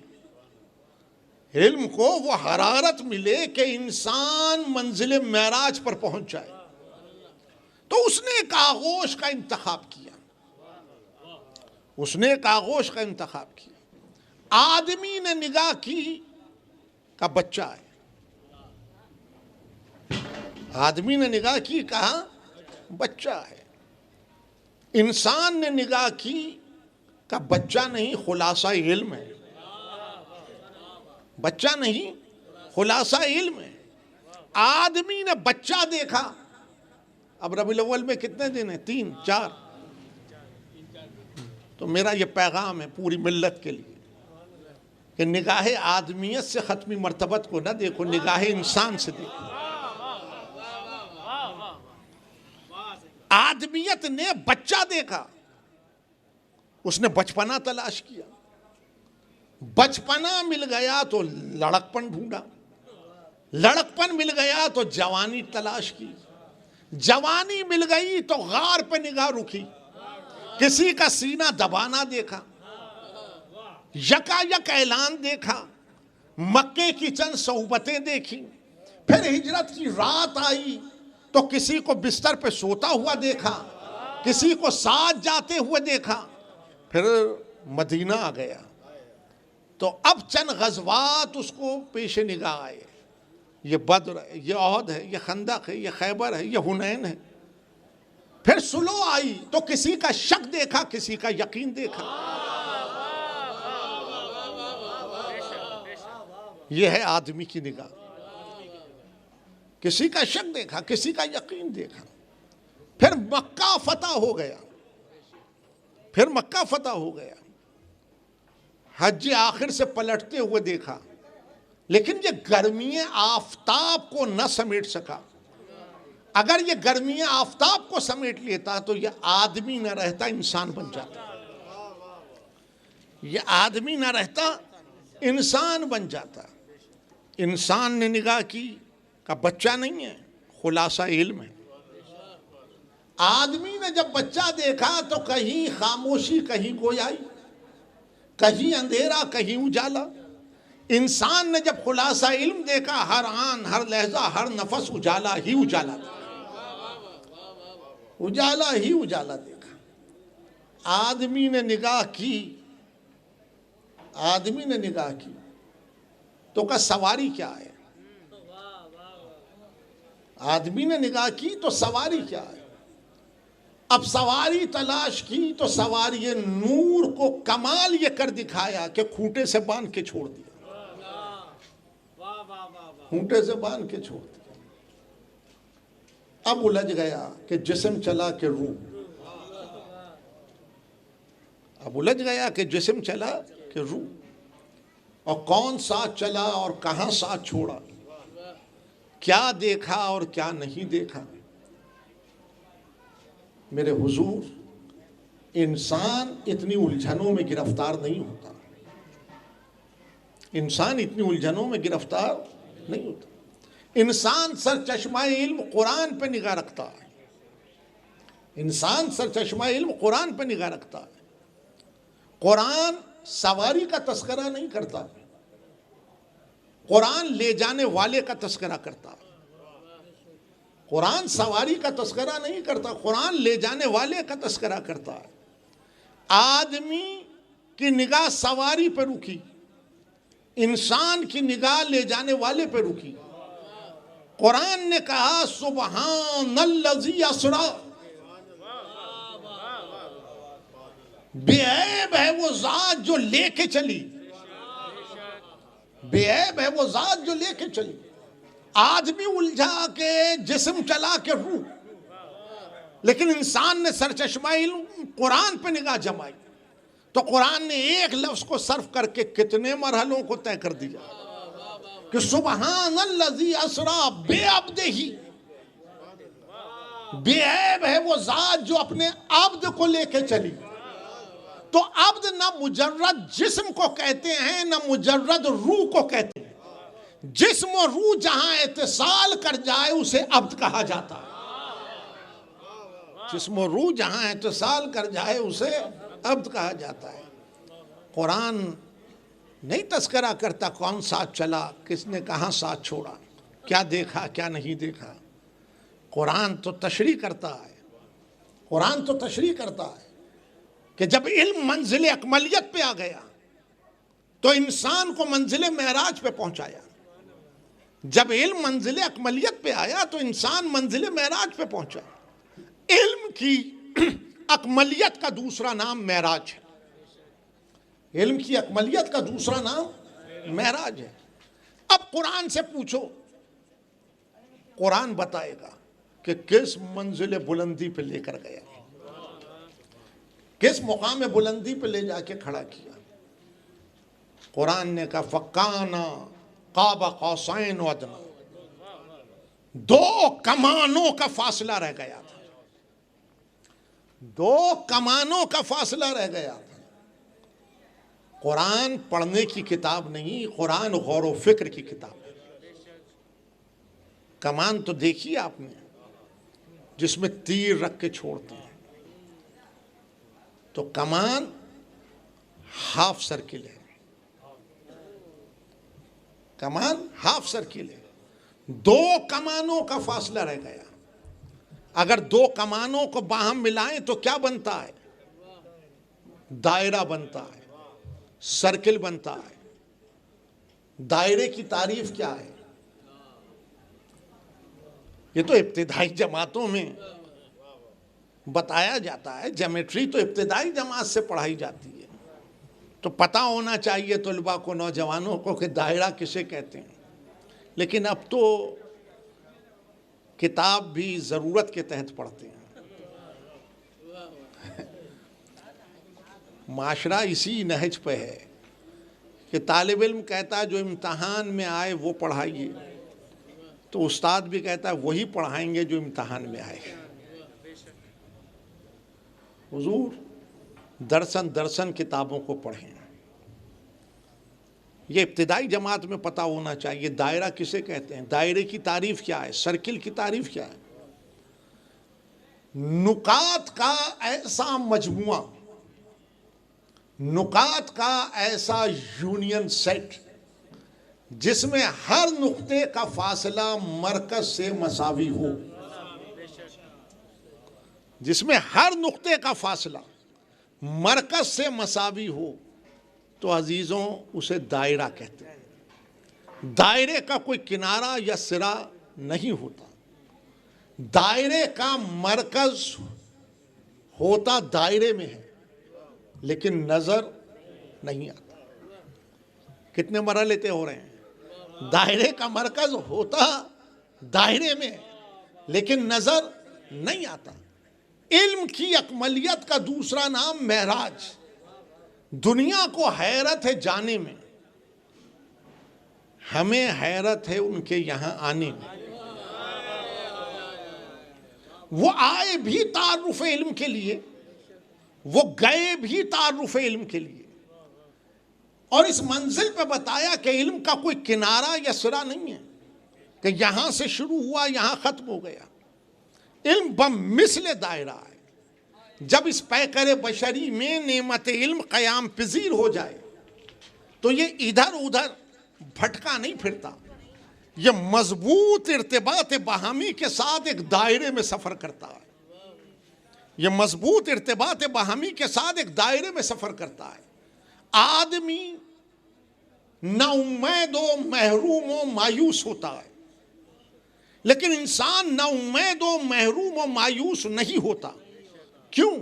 علم کو وہ حرارت ملے کہ انسان منزل معراج پر پہنچ جائے، تو اس نے ایک آغوش کا انتخاب کیا، اس نے ایک آغوش کا انتخاب کیا۔ آدمی نے نگاہ کی کہ بچہ ہے، آدمی نے نگاہ کی کہا بچہ ہے، انسان نے نگاہ کی کہ بچہ نہیں خلاصہ علم ہے، بچہ نہیں خلاصہ علم ہے۔ آدمی نے بچہ دیکھا، اب ربیع الاول میں کتنے دن ہیں؟ 3 4۔ تو میرا یہ پیغام ہے پوری ملت کے لیے کہ نگاہ آدمیت سے ختمی مرتبت کو نہ دیکھو، نگاہ انسان سے دیکھو۔ آدمیت نے بچہ دیکھا، اس نے بچپنا تلاش کیا، بچپنا مل گیا تو لڑکپن ڈھونڈا، لڑکپن مل گیا تو جوانی تلاش کی، جوانی مل گئی تو غار پہ نگاہ رکھی، کسی کا سینہ دبانا دیکھا، یکا یک اعلان دیکھا، مکے کی چند صحبتیں دیکھی، پھر ہجرت کی رات آئی تو کسی کو بستر پہ سوتا ہوا دیکھا، کسی کو ساتھ جاتے ہوئے دیکھا، پھر مدینہ آ گیا تو اب چند غزوات اس کو پیش نگاہ آئے، یہ بدر ہے، یہ احد ہے، یہ خندق ہے، یہ خیبر ہے، یہ حنین ہے۔ پھر صلح آئی تو کسی کا شک دیکھا، کسی کا یقین دیکھا۔ یہ ہے آدمی کی نگاہ، کسی کا شک دیکھا، کسی کا یقین دیکھا۔ پھر مکہ فتح ہو گیا، پھر مکہ فتح ہو گیا، حج آخر سے پلٹتے ہوئے دیکھا، لیکن یہ گرمی آفتاب کو نہ سمیٹ سکا۔ اگر یہ گرمی آفتاب کو سمیٹ لیتا تو یہ آدمی نہ رہتا، انسان بن جاتا، یہ آدمی نہ رہتا، انسان بن جاتا۔ انسان نے نگاہ کی کہ بچہ نہیں ہے، خلاصہ علم ہے۔ آدمی نے جب بچہ دیکھا تو کہیں خاموشی، کہیں گویائی، کہیں اندھیرا، کہیں اجالا۔ انسان نے جب خلاصہ علم دیکھا، ہر آن، ہر لحظہ، ہر نفس اجالا ہی اجالا تھا، اجالا ہی اجالا دیکھا۔ آدمی نے نگاہ کی، آدمی نے نگاہ کی تو کہا سواری کیا ہے؟ آدمی نے نگاہ کی تو سواری کیا ہے؟ اب سواری تلاش کی تو سواری نور کو کمال یہ کر دکھایا کہ کھوٹے سے باندھ کے چھوڑ دیا، کھوٹے سے باندھ کے چھوڑ دیا۔ اب الجھ گیا کہ جسم چلا کہ روح، اب الجھ گیا کہ جسم چلا کہ روح، اور کون ساتھ چلا اور کہاں ساتھ چھوڑا، کیا دیکھا اور کیا نہیں دیکھا۔ میرے حضور، انسان اتنی الجھنوں میں گرفتار نہیں ہوتا، انسان اتنی الجھنوں میں گرفتار نہیں ہوتا۔ انسان سر چشمہ علم قرآن پہ نگاہ رکھتا ہے، انسان سر چشمہ علم قرآن پہ نگاہ رکھتا ہے۔ قرآن سواری کا تذکرہ نہیں کرتا، قرآن لے جانے والے کا تذکرہ کرتا ہے۔ قرآن سواری کا تذکرہ نہیں کرتا، قرآن لے جانے والے کا تذکرہ کرتا ہے۔ آدمی کی نگاہ سواری پہ رکی، انسان کی نگاہ لے جانے والے پہ رکی۔ قرآن نے کہا سبحان الذی اسری، بے عیب ہے وہ ذات جو لے کے چلی، بے عیب ہے وہ ذات جو لے کے چلی۔ آدمی الجھا کے جسم چلا کے روح، لیکن انسان نے سر چشمہ علم قرآن پہ نگاہ جمائی تو قرآن نے ایک لفظ کو صرف کر کے کتنے مرحلوں کو طے کر دیا۔ کہ سبحان الذی اسریٰ بعبدہ، بے عیب ہے وہ ذات جو اپنے عبد کو لے کے چلی۔ تو عبد نہ مجرد جسم کو کہتے ہیں نہ مجرد روح کو کہتے ہیں، جسم و روح جہاں اتصال کر جائے اسے عبد کہا جاتا ہے، جسم و روح جہاں اتصال کر جائے اسے عبد کہا جاتا ہے۔ قرآن نہیں تذکرہ کرتا کون ساتھ چلا، کس نے کہاں ساتھ چھوڑا، کیا دیکھا کیا نہیں دیکھا۔ قرآن تو تشریح کرتا ہے، قرآن تو تشریح کرتا ہے کہ جب علم منزل اکملیت پہ آ گیا تو انسان کو منزل معراج پہ پہنچایا، جب علم منزل اکملیت پہ آیا تو انسان منزل معراج پہ پہنچا۔ علم کی اکملیت کا دوسرا نام معراج ہے، علم کی اکملیت کا دوسرا نام معراج ہے۔ اب قرآن سے پوچھو، قرآن بتائے گا کہ کس منزل بلندی پہ لے کر گیا، کس مقام بلندی پہ لے جا کے کھڑا کیا۔ قرآن نے کہا فَكَانَ قَابَ قَوْسَيْنِ أَوْ أَدْنَىٰ، دو کمانوں کا فاصلہ رہ گیا تھا، دو کمانوں کا فاصلہ رہ گیا تھا۔ قرآن پڑھنے کی کتاب نہیں، قرآن غور و فکر کی کتاب ہے۔ کمان تو دیکھی آپ نے جس میں تیر رکھ کے چھوڑتے ہیں، تو کمان ہاف سرکل ہے، کمان ہاف سرکل ہے، دو کمانوں کا فاصلہ رہ گیا۔ اگر دو کمانوں کو باہم ملائیں تو کیا بنتا ہے؟ دائرہ بنتا ہے، سرکل بنتا ہے۔ دائرے کی تعریف کیا ہے؟ یہ تو ابتدائی جماعتوں میں بتایا جاتا ہے، جیومیٹری تو ابتدائی جماعت سے پڑھائی جاتی ہے، تو پتہ ہونا چاہیے طلباء کو، نوجوانوں کو، کہ دائرہ کسے کہتے ہیں۔ لیکن اب تو کتاب بھی ضرورت کے تحت پڑھتے ہیں۔ معاشرہ اسی نہج پہ ہے کہ طالب علم کہتا ہے جو امتحان میں آئے وہ پڑھائیے، تو استاد بھی کہتا ہے وہی پڑھائیں گے جو امتحان میں آئے۔ حضور درسن کتابوں کو پڑھیں، یہ ابتدائی جماعت میں پتہ ہونا چاہیے دائرہ کسے کہتے ہیں، دائرے کی تعریف کیا ہے، سرکل کی تعریف کیا ہے۔ نقاط کا ایسا مجموعہ، نقاط کا ایسا یونین سیٹ جس میں ہر نقطے کا فاصلہ مرکز سے مساوی ہو، جس میں ہر نقطے کا فاصلہ مرکز سے مساوی ہو، تو عزیزوں اسے دائرہ کہتے ہیں۔ دائرے کا کوئی کنارہ یا سرا نہیں ہوتا، دائرے کا مرکز ہوتا دائرے میں ہے لیکن نظر نہیں آتا۔ کتنے مرحلے طے ہو رہے ہیں؟ دائرے کا مرکز ہوتا دائرے میں لیکن نظر نہیں آتا۔ علم کی اکملیت کا دوسرا نام معراج۔ دنیا کو حیرت ہے جانے میں، ہمیں حیرت ہے ان کے یہاں آنے میں۔ وہ آئے بھی تعارف علم کے لیے، وہ گئے بھی تعارف علم کے لیے، اور اس منزل پہ بتایا کہ علم کا کوئی کنارہ یا سرا نہیں ہے کہ یہاں سے شروع ہوا یہاں ختم ہو گیا۔ علم بمثل دائرہ ہے۔ جب اس پیکر بشری میں نعمت علم قیام پذیر ہو جائے تو یہ ادھر ادھر بھٹکا نہیں پھرتا، یہ مضبوط ارتباط باہمی کے ساتھ ایک دائرے میں سفر کرتا ہے، یہ مضبوط ارتباط باہمی کے ساتھ ایک دائرے میں سفر کرتا ہے۔ آدمی نا امید و محروم و مایوس ہوتا ہے، لیکن انسان نا امید و محروم و مایوس نہیں ہوتا۔ کیوں؟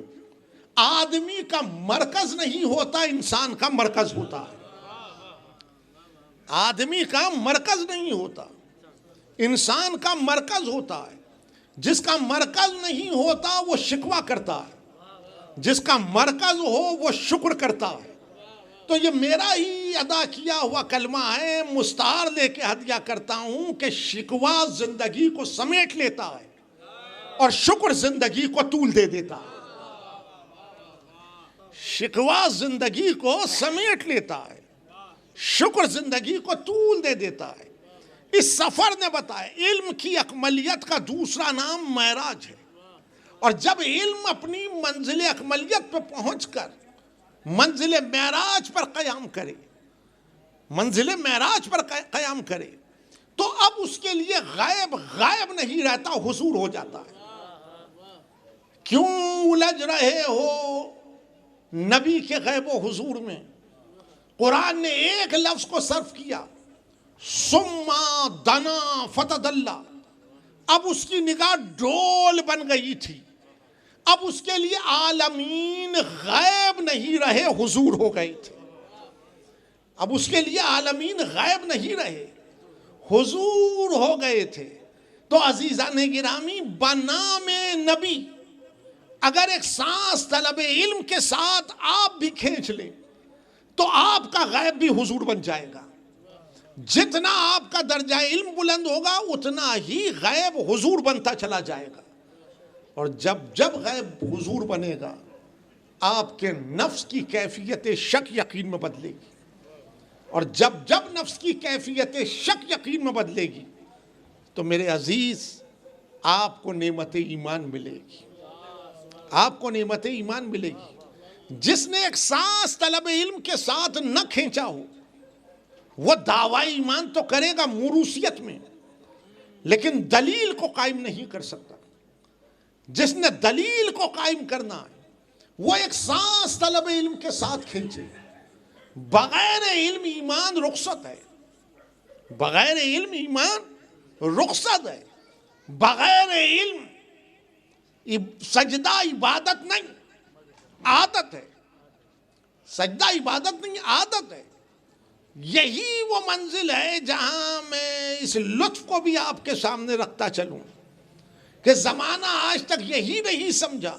آدمی کا مرکز نہیں ہوتا، انسان کا مرکز ہوتا ہے۔ آدمی کا مرکز نہیں ہوتا، انسان کا مرکز ہوتا ہے۔ جس کا مرکز نہیں ہوتا وہ شکوہ کرتا ہے، جس کا مرکز ہو وہ شکر کرتا ہے۔ تو یہ میرا ہی ادا کیا ہوا کلمہ ہے، مستعار لے کے ہدیہ کرتا ہوں کہ شکوہ زندگی کو سمیٹ لیتا ہے اور شکر زندگی کو طول دے دیتا ہے۔ شکوہ زندگی کو سمیٹ لیتا ہے، شکر زندگی کو طول دے دیتا ہے۔ اس سفر نے بتایا علم کی اکملیت کا دوسرا نام معراج ہے، اور جب علم اپنی منزل اکملیت پہ پہنچ کر منزل معراج پر قیام کرے، منزل معراج پر قیام کرے، تو اب اس کے لیے غائب نہیں رہتا، حضور ہو جاتا ہے۔ کیوں الجھ رہے ہو نبی کے غیب و حضور میں؟ قرآن نے ایک لفظ کو صرف کیا، ثم دنا فتدلی۔ اب اس کی نگاہ ڈول بن گئی تھی، اب اس کے لیے عالمین غائب نہیں رہے، حضور ہو گئے تھے۔ اب اس کے لیے عالمین غائب نہیں رہے، حضور ہو گئے تھے۔ تو عزیزان گرامی، بنام نبی اگر ایک سانس طلب علم کے ساتھ آپ بھی کھینچ لیں تو آپ کا غیب بھی حضور بن جائے گا۔ جتنا آپ کا درجہ علم بلند ہوگا اتنا ہی غیب حضور بنتا چلا جائے گا، اور جب غیب حضور بنے گا آپ کے نفس کی کیفیت شک یقین میں بدلے گی، اور جب نفس کی کیفیت شک یقین میں بدلے گی تو میرے عزیز آپ کو نعمت ایمان ملے گی، آپ کو نعمت ایمان ملے گی۔ جس نے ایک سانس طلب علم کے ساتھ نہ کھینچا ہو وہ دعوی ایمان تو کرے گا موروثیت میں، لیکن دلیل کو قائم نہیں کر سکتا۔ جس نے دلیل کو قائم کرنا ہے وہ ایک سانس طلب علم کے ساتھ کھینچے۔ بغیر علم ایمان رخصت ہے، بغیر علم ایمان رخصت ہے۔ بغیر علم سجدہ عبادت نہیں، عادت ہے۔ سجدہ عبادت نہیں، عادت ہے۔ یہی وہ منزل ہے جہاں میں اس لطف کو بھی آپ کے سامنے رکھتا چلوں کہ زمانہ آج تک یہی نہیں سمجھا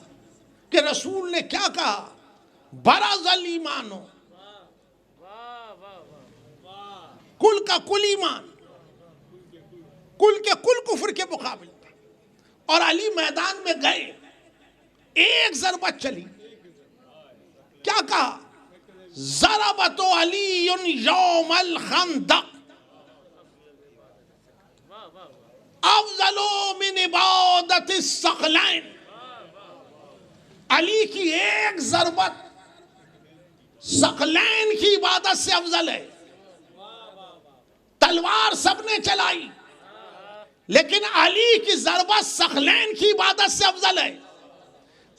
کہ رسول نے کیا کہا، برز الایمان، کل کا کل ایمان، کل کے کل کفر کے مقابل، اور علی میدان میں گئے، ایک ضربت چلی، کیا کہا، ضربت علی یوم الخندق افضل من عبادت الثقلین۔ علی کی ایک ضربت ثقلین کی عبادت سے افضل ہے۔ تلوار سب نے چلائی لیکن علی کی ضربت ثقلین کی عبادت سے افضل ہے۔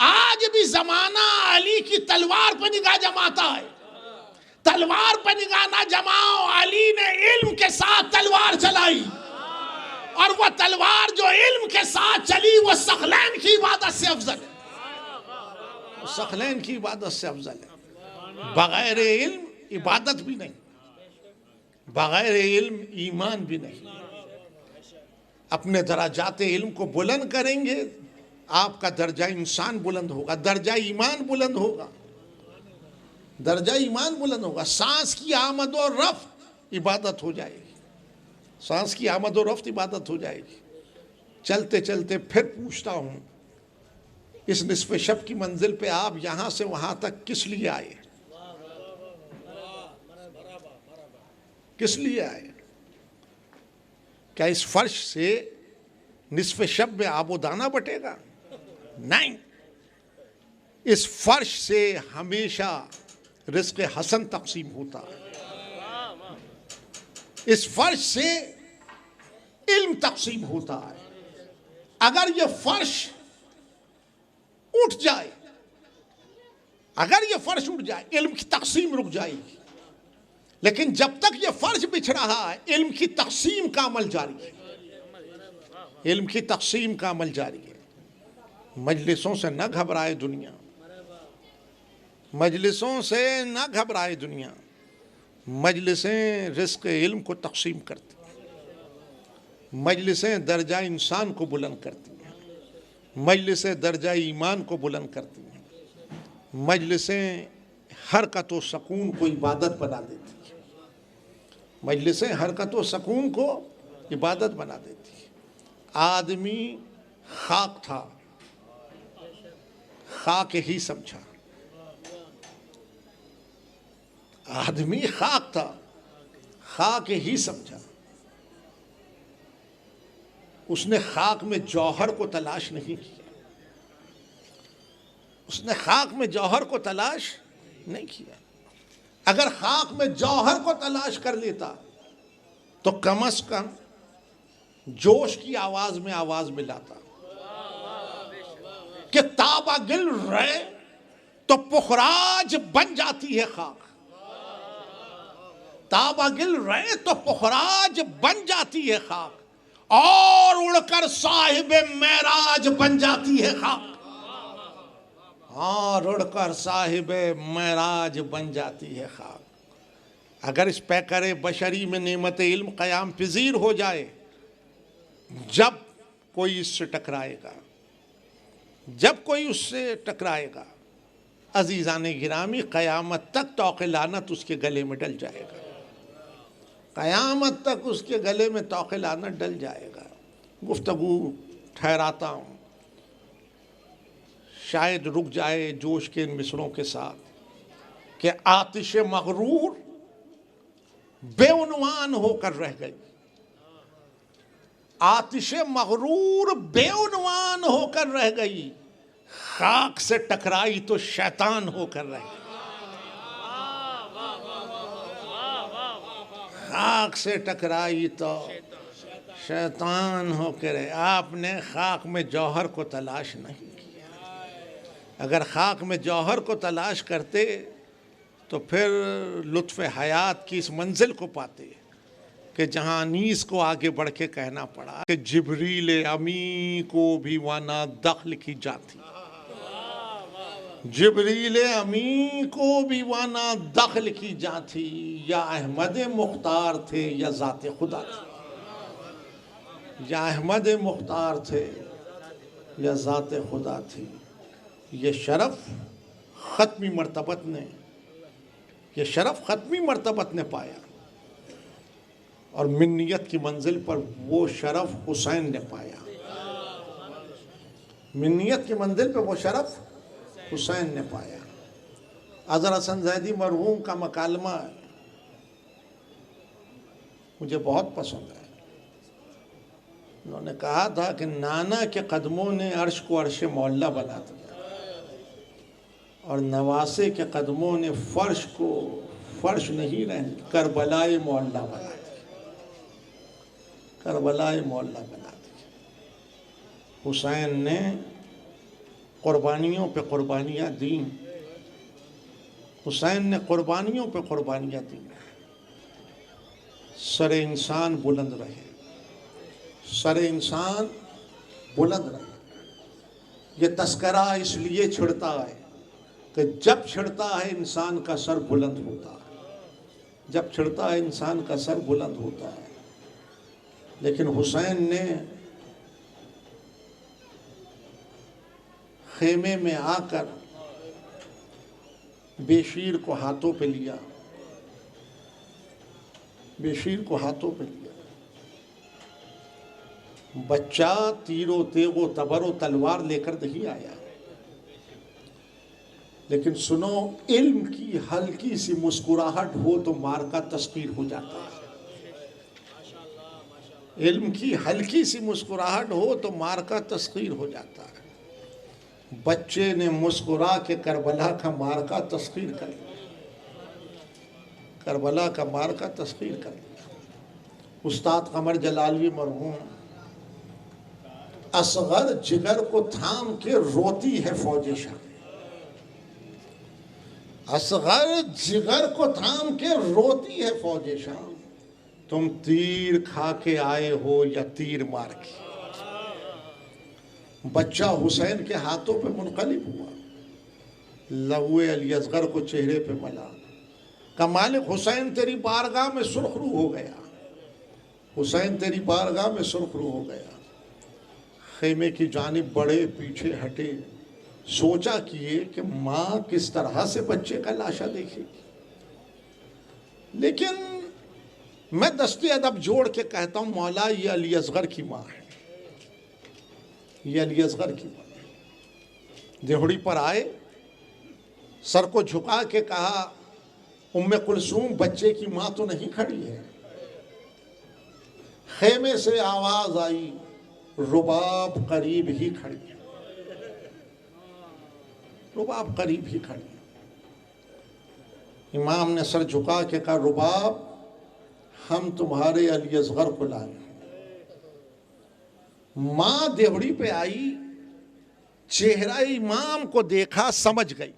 آج بھی زمانہ علی کی تلوار پر نگاہ جماتا ہے۔ تلوار پر نگاہ نہ جماؤ، علی نے علم کے ساتھ تلوار چلائی، اور وہ تلوار جو علم کے ساتھ چلی وہ ثقلین کی عبادت سے افضل ہے، ثقلین کی عبادت سے افضل ہے۔ بغیر علم عبادت بھی نہیں، بغیر علم ایمان بھی نہیں۔ اپنے درجات علم کو بلند کریں گے آپ کا درجہ انسان بلند ہوگا، درجہ ایمان بلند ہوگا، درجہ ایمان بلند ہوگا۔ سانس کی آمد و رفت عبادت ہو جائے گی، سانس کی آمد و رفت عبادت ہو جائے گی۔ چلتے چلتے پھر پوچھتا ہوں، اس نصف شب کی منزل پہ آپ یہاں سے وہاں تک کس لیے آئے؟ کس لیے آئے؟ کیا اس فرش سے نصف شب میں آب و دانہ بٹے گا؟ نہیں، اس فرش سے ہمیشہ رزق حسن تقسیم ہوتا ہے، اس فرش سے علم تقسیم ہوتا ہے۔ اگر یہ فرش اٹھ جائے، اگر یہ فرش اٹھ جائے علم کی تقسیم رک جائے گی، لیکن جب تک یہ فرش بچھ رہا ہے علم کی تقسیم کا عمل جاری ہے، علم کی تقسیم کا عمل جاری ہے۔ مجلسوں سے نہ گھبرائے دنیا، مجلسوں سے نہ گھبرائے دنیا۔ مجلسیں رزق علم کو تقسیم کرتی ہیں، مجلسیں درجہ انسان کو بلند کرتی ہیں، مجلسیں درجہ ایمان کو بلند کرتی ہیں، مجلسیں حرکت و سکون کو عبادت بنا دیتی ہے، مجلسیں حرکت و سکون کو عبادت بنا دیتی ہے۔ آدمی خاک تھا، خاک ہی سمجھا، آدمی خاک تھا، خاک ہی سمجھا، اس نے خاک میں جوہر کو تلاش نہیں کیا، اس نے خاک میں جوہر کو تلاش نہیں کیا۔ اگر خاک میں جوہر کو تلاش کر لیتا تو کم از کم جوش کی آواز میں آواز ملاتا کہ تابہ گل رہے تو پخراج بن جاتی ہے خاک، تابہ گل رہے تو پخراج بن جاتی ہے خاک، اور اڑ کر صاحب معراج بن جاتی ہے خاک، اور اڑ کر صاحب معراج بن جاتی ہے خاک۔ اگر اس پیکر بشری میں نعمت علم قیام پذیر ہو جائے، جب کوئی اس سے ٹکرائے گا، جب کوئی اس سے ٹکرائے گا، عزیزان گرامی قیامت تک طوق لعنت اس کے گلے میں ڈل جائے گا، قیامت تک اس کے گلے میں طوق لعنت ڈل جائے گا۔ گفتگو ٹھہراتا ہوں، شاید رک جائے جوش کے ان مصروں کے ساتھ کہ آتش مغرور بے عنوان ہو کر رہ گئی، آتش مغرور بے عنوان ہو کر رہ گئی، خاک سے ٹکرائی تو شیطان ہو کر رہ گئی، خاک سے ٹکرائی تو شیطان ہو کے رہے۔ آپ نے خاک میں جوہر کو تلاش نہیں کیا، اگر خاک میں جوہر کو تلاش کرتے تو پھر لطف حیات کی اس منزل کو پاتے کہ جہاں انیس کو آگے بڑھ کے کہنا پڑا کہ جبریل امی کو بھی وانا دخل کی جاتی، جبریل امی کو بھی وانا دخل کی جاتی، یا احمد مختار تھے یا ذات خدا تھے، یا احمد مختار تھے یا ذات خدا تھی۔ یہ شرف ختمی مرتبت نے، یہ شرف ختمی مرتبت نے پایا، اور منیت کی منزل پر وہ شرف حسین نے پایا، منیت کی منزل پہ وہ شرف حسین نے پایا۔ اظہر حسن زیدی مرحوم کا مکالمہ مجھے بہت پسند ہے۔ انہوں نے کہا تھا کہ نانا کے قدموں نے عرش کو عرش معلیٰ بنا دیا، اور نواسے کے قدموں نے فرش کو فرش نہیں رہنے کربلائے معلیٰ بنا دیا، کربلائے معلیٰ بنا دیا۔ حسین نے قربانیوں پہ قربانیاں دیں، حسین نے قربانیوں پہ قربانیاں دیں۔ سر انسان بلند رہے، سر انسان بلند رہے۔ یہ تذکرہ اس لیے چھڑتا ہے کہ جب چھڑتا ہے انسان کا سر بلند ہوتا ہے، جب چھڑتا ہے انسان کا سر بلند ہوتا ہے۔ لیکن حسین نے خیمے میں آ کر بے شیر کو ہاتھوں پہ لیا، بے شیر کو ہاتھوں پہ لیا۔ بچہ تیر و تیغ و تبر و تلوار لے کر نہیں آیا، لیکن سنو، علم کی ہلکی سی مسکراہٹ ہو تو مارکا تسخیر ہو جاتا ہے، علم کی ہلکی سی مسکراہٹ ہو تو مارکا تسخیر ہو جاتا ہے۔ بچے نے مسکرا کے کربلا کا مارکا تسخیر کر لیا، کربلا کا مارکا تسخیر کر لیا۔ استاد قمر جلالوی مرحوم اصغر جگر کو تھام کے روتی ہے فوج شاہ، اصغر جگر کو تھام کے روتی ہے فوج شاہ، تم تیر کھا کے آئے ہو یا تیر مار کے۔ بچہ حسین کے ہاتھوں پہ منقلب ہوا، لہو علی اصغر کو چہرے پہ ملا، کمالک حسین تیری بارگاہ میں سرخ رو ہو گیا، حسین تیری بارگاہ میں سرخ رو ہو گیا۔ خیمے کی جانب بڑھے، پیچھے ہٹے، سوچا کیے کہ ماں کس طرح سے بچے کا لاشا دیکھے گی. لیکن میں دستے ادب جوڑ کے کہتا ہوں مولا یہ علی اصغر کی ماں ہے, یہ علی اصغر کی ماں ہے. دیہڑی پر آئے, سر کو جھکا کے کہا ام کلثوم بچے کی ماں تو نہیں کھڑی ہے. خیمے سے آواز آئی رباب قریب ہی کھڑی ہے, رباب قریب ہی کھڑی ہے. امام نے سر جھکا کے کہا رباب ہم تمہارے علی اصغر کو لائے ہیں. ماں دیوڑی پہ آئی, چہرہ امام کو دیکھا, سمجھ گئی.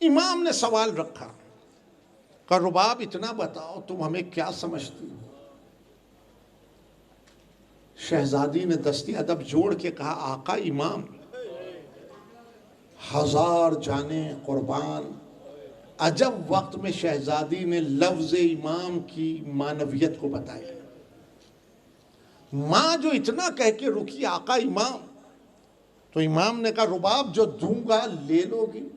امام نے سوال رکھا کہ رباب اتنا بتاؤ تم ہمیں کیا سمجھتی ہو؟ شہزادی نے دستی ادب جوڑ کے کہا آقا امام ہزار جانیں قربان. عجب وقت میں شہزادی نے لفظ امام کی معنویت کو بتایا. ماں جو اتنا کہہ کے رکی آقا امام, تو امام نے کہا رباب جو دوں گا لے لو گی.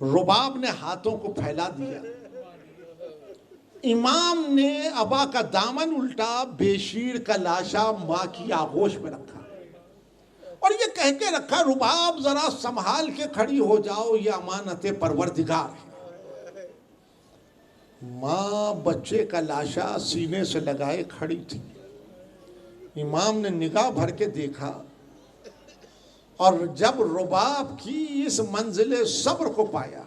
رباب نے ہاتھوں کو پھیلا دیا. امام نے ابا کا دامن الٹا, بے شیر کا لاشا ماں کی آغوش میں رکھا اور یہ کہہ کے رکھا رباب ذرا سنبھال کے کھڑی ہو جاؤ, یہ امانت پروردگار ہے. ماں بچے کا لاشا سینے سے لگائے کھڑی تھی. امام نے نگاہ بھر کے دیکھا اور جب رباب کی اس منزل صبر کو پایا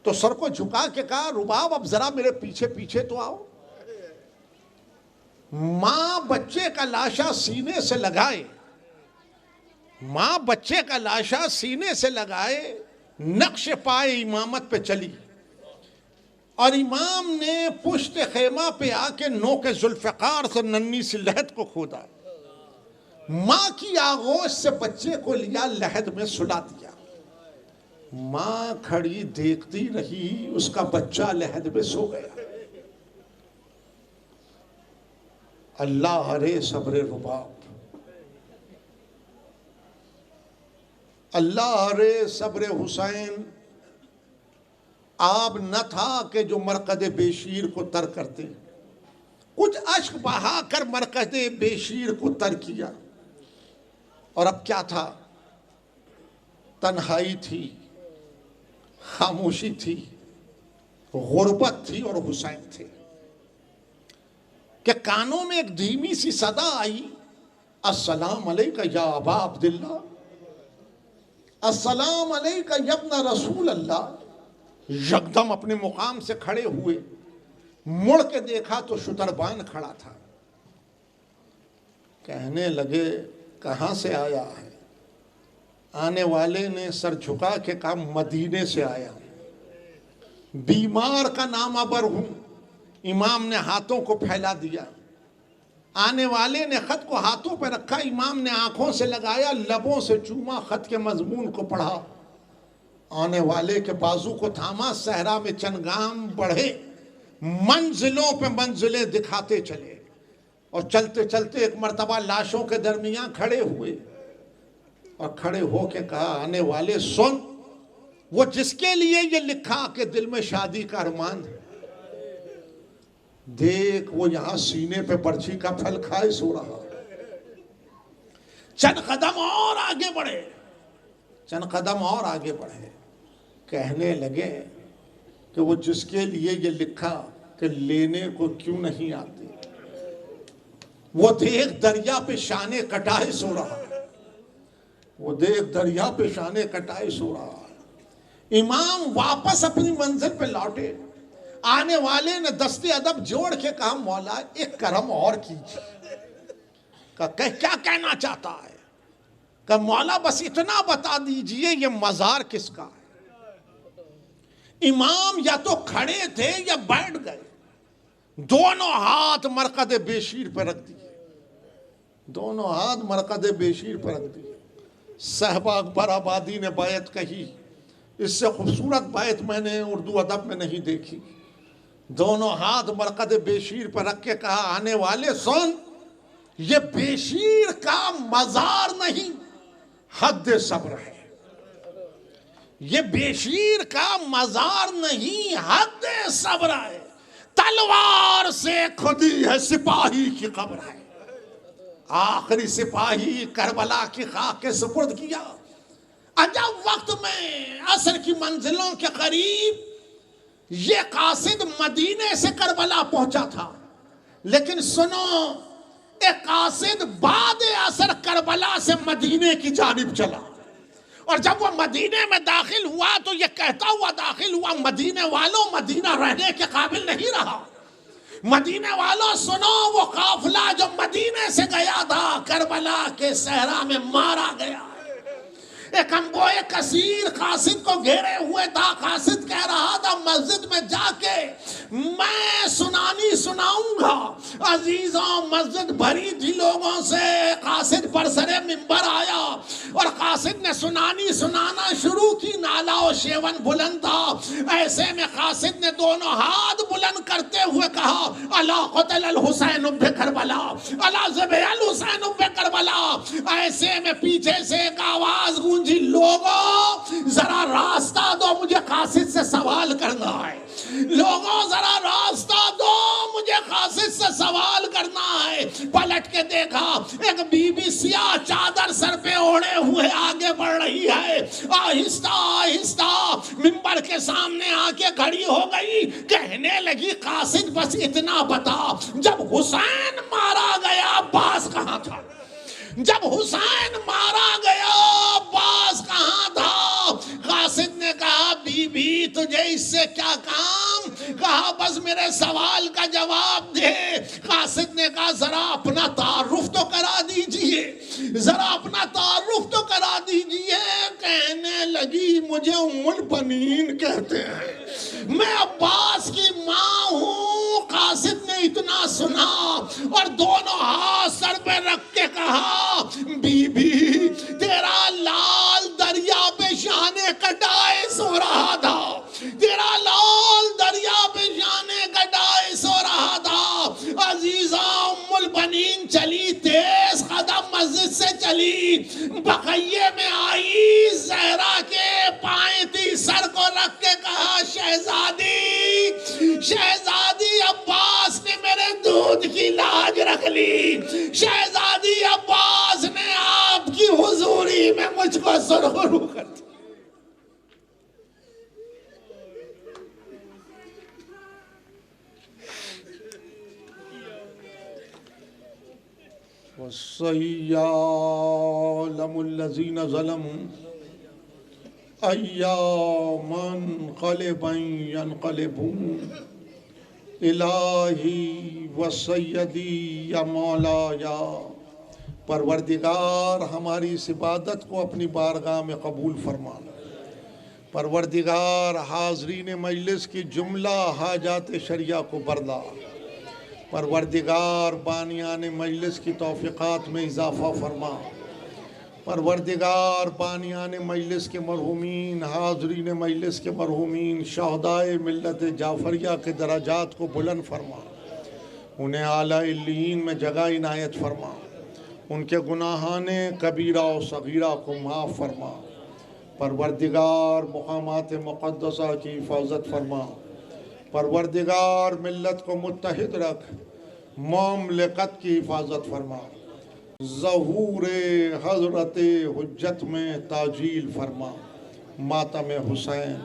تو سر کو جھکا کے کہا رباب اب ذرا میرے پیچھے پیچھے تو آؤ. ماں بچے کا لاشا سینے سے لگائے, ماں بچے کا لاشا سینے سے لگائے نقش پائے امامت پہ چلی اور امام نے پشت خیمہ پہ آ کے نوک ذوالفقار سے ننھی سی لحد کو کھودا. ماں کی آغوش سے بچے کو لیا, لحد میں سلا دیا. ماں کھڑی دیکھتی رہی, اس کا بچہ لحد میں سو گیا. اللہ رے صبر رباب, اللہ رے صبر حسین. آب نہ تھا کہ جو مرقد بے شیر کو تر کرتے, کچھ اشک بہا کر مرقد بے شیر کو تر کیا. اور اب کیا تھا؟ تنہائی تھی, خاموشی تھی, غربت تھی اور حسین تھے کہ کانوں میں ایک دھیمی سی صدا آئی السلام علیکہ یا ابا عبداللہ, السلام علیکہ یا ابن رسول اللہ. یکدم اپنے مقام سے کھڑے ہوئے, مڑ کے دیکھا تو شتربان کھڑا تھا. کہنے لگے کہاں سے آیا ہے؟ آنے والے نے سر جھکا کے کہا مدینے سے آیا ہوں, بیمار کا نامور ہوں. امام نے ہاتھوں کو پھیلا دیا. آنے والے نے خط کو ہاتھوں پہ رکھا, امام نے آنکھوں سے لگایا, لبوں سے چوما, خط کے مضمون کو پڑھا. آنے والے کے بازو کو تھاما, صحرا میں چند گام بڑھے, منزلوں پہ منزلیں دکھاتے چلے اور چلتے چلتے ایک مرتبہ لاشوں کے درمیان کھڑے ہوئے اور کھڑے ہو کے کہا آنے والے سن, وہ جس کے لیے یہ لکھا کہ دل میں شادی کا ارمان ہے, دیکھ وہ یہاں سینے پہ برچھی کا پھل کھائے سو رہا. چند قدم اور آگے بڑھے, چند قدم اور آگے بڑھے. کہنے لگے کہ وہ جس کے لیے یہ لکھا کہ لینے کو کیوں نہیں آتے, وہ دیکھ دریا پہ شانے کٹائے سو رہا ہے, وہ دیکھ دریا پہ شانے کٹائے سو رہا ہے. امام واپس اپنی منزل پہ لوٹے. آنے والے نے دست ادب جوڑ کے کہا مولا ایک کرم اور کیجیے. کیا کہنا چاہتا ہے؟ کہ مولا بس اتنا بتا دیجئے یہ مزار کس کا ہے. امام یا تو کھڑے تھے یا بیٹھ گئے, دونوں ہاتھ مرقد بے شیر پہ رکھ دیے, دونوں ہاتھ مرقد بے شیر پہ رکھ دیے. صحبہ اکبر آبادی نے بیعت کہی, اس سے خوبصورت بیعت میں نے اردو ادب میں نہیں دیکھی. دونوں ہاتھ مرقد بے شیر پہ رکھ کے کہا آنے والے سن, یہ بے شیر کا مزار نہیں حد صبر ہے. یہ بے شیر کا مزار نہیں، حد صبر ہے. تلوار سے کھدی ہے سپاہی کی قبر ہے. آخری سپاہی کربلا کی خاک کے سپرد کیا. عجب وقت میں عصر کی منزلوں کے قریب یہ قاصد مدینے سے کربلا پہنچا تھا، لیکن سنو، ایک قاصد بعد عصر کربلا سے مدینے کی جانب چلا، اور جب وہ مدینے میں داخل ہوا تو یہ کہتا ہوا داخل ہوا، مدینے والوں، مدینہ رہنے کے قابل نہیں رہا. مدینے والوں سنو، وہ قافلہ جو مدینے سے گیا تھا کربلا کے صحرا میں مارا گیا. ایک انبوئے کثیر قاصد کو گھیرے ہوئے تھا. قاصد کہہ رہا تھا مسجد میں جا کے میں سنانی سناؤں گا. عزیزوں، مسجد بھری تھی لوگوں سے. قاصد پر سرے منبر آیا اور قاصد نے سنانی سنانا شروع کی. نالا و شیون بلند تھا. ایسے میں قاصد نے دونوں ہاتھ بلند کرتے ہوئے کہا، الا قتل الحسین بکربلا، الا ذبح الحسین بکربلا. ایسے میں پیچھے سے ایک آواز گونجی، لوگوں ذرا راستہ دو، مجھے قاصد سے سوال کرنا ہے. لوگوں ذرا راستہ دو، مجھے قاصد سے سوال کرنا ہے. پلٹ کے دیکھا، ایک بی بی سیاہ چادر سر پہ اوڑھے ہوئے آگے بڑھ رہی ہے. آہستہ آہستہ منبر کے سامنے آ کے کھڑی ہو گئی. کہنے لگی، قاصد بس اتنا بتا، جب حسین مارا گیا عباس کہاں تھا؟ جب حسین مارا گیا عباس کہاں تھا؟ قاصد نے کہا، بی بی تجھے اس سے کیا کام؟ کہا بس میرے سوال کا جواب دے. قاصد نے کہا ذرا اپنا تعارف تو کرا دیجئے، ذرا اپنا تعارف تو کرا دیجئے. کہنے لگی، مجھے ام البنین کہتے ہیں، میں عباس کی ماں ہوں. قاصد نے اتنا سنا اور دونوں ہاتھ سر پہ رکھ کے کہا، بی بی تیرا لال دریا پہ شان کٹائے سو رہا تھا، تیرا لال دریا پہ شان کٹائے سو رہا تھا. عزیزہ، ام البنین چلی تیز قدم مسجد سے چلی، بقیے میں آئی، زہرا کے پائیں تھی، سر کو رکھ کے کہا، شہزادی، شہزادی عباس نے میرے دودھ کی لاج رکھ لی. شہزادی عباس نے آپ کی حضوری میں مجھ کو سرخرو کر دیا. وَسَيَّعْلَمُ الَّذِينَ ظَلَمُوا أَيَّ مُنْقَلِبٍ يَنْقَلِبُونَ. الہی و سیدی یا مولایا، پروردگار ہماری اس عبادت کو اپنی بارگاہ میں قبول فرما. پروردگار حاضرین مجلس کی جملہ حاجات شریعہ کو برلا. پروردگار بانیان مجلس کی توفیقات میں اضافہ فرما. پروردگار بانیان مجلس کے مرحومین، حاضرین مجلس کے مرحومین، شہدائے ملت جعفریہ کے درجات کو بلند فرما. انہیں اعلیٰ علیین میں جگہ عنایت فرما. ان کے گناہان کبیرہ و صغیرہ کو معاف فرما. پروردگار مقامات مقدسہ کی حفاظت فرما. پروردگار ملت کو متحد رکھ. مملکت کی حفاظت فرما. ظہور حضرت حجت میں تاجیل فرما. ماتم حسین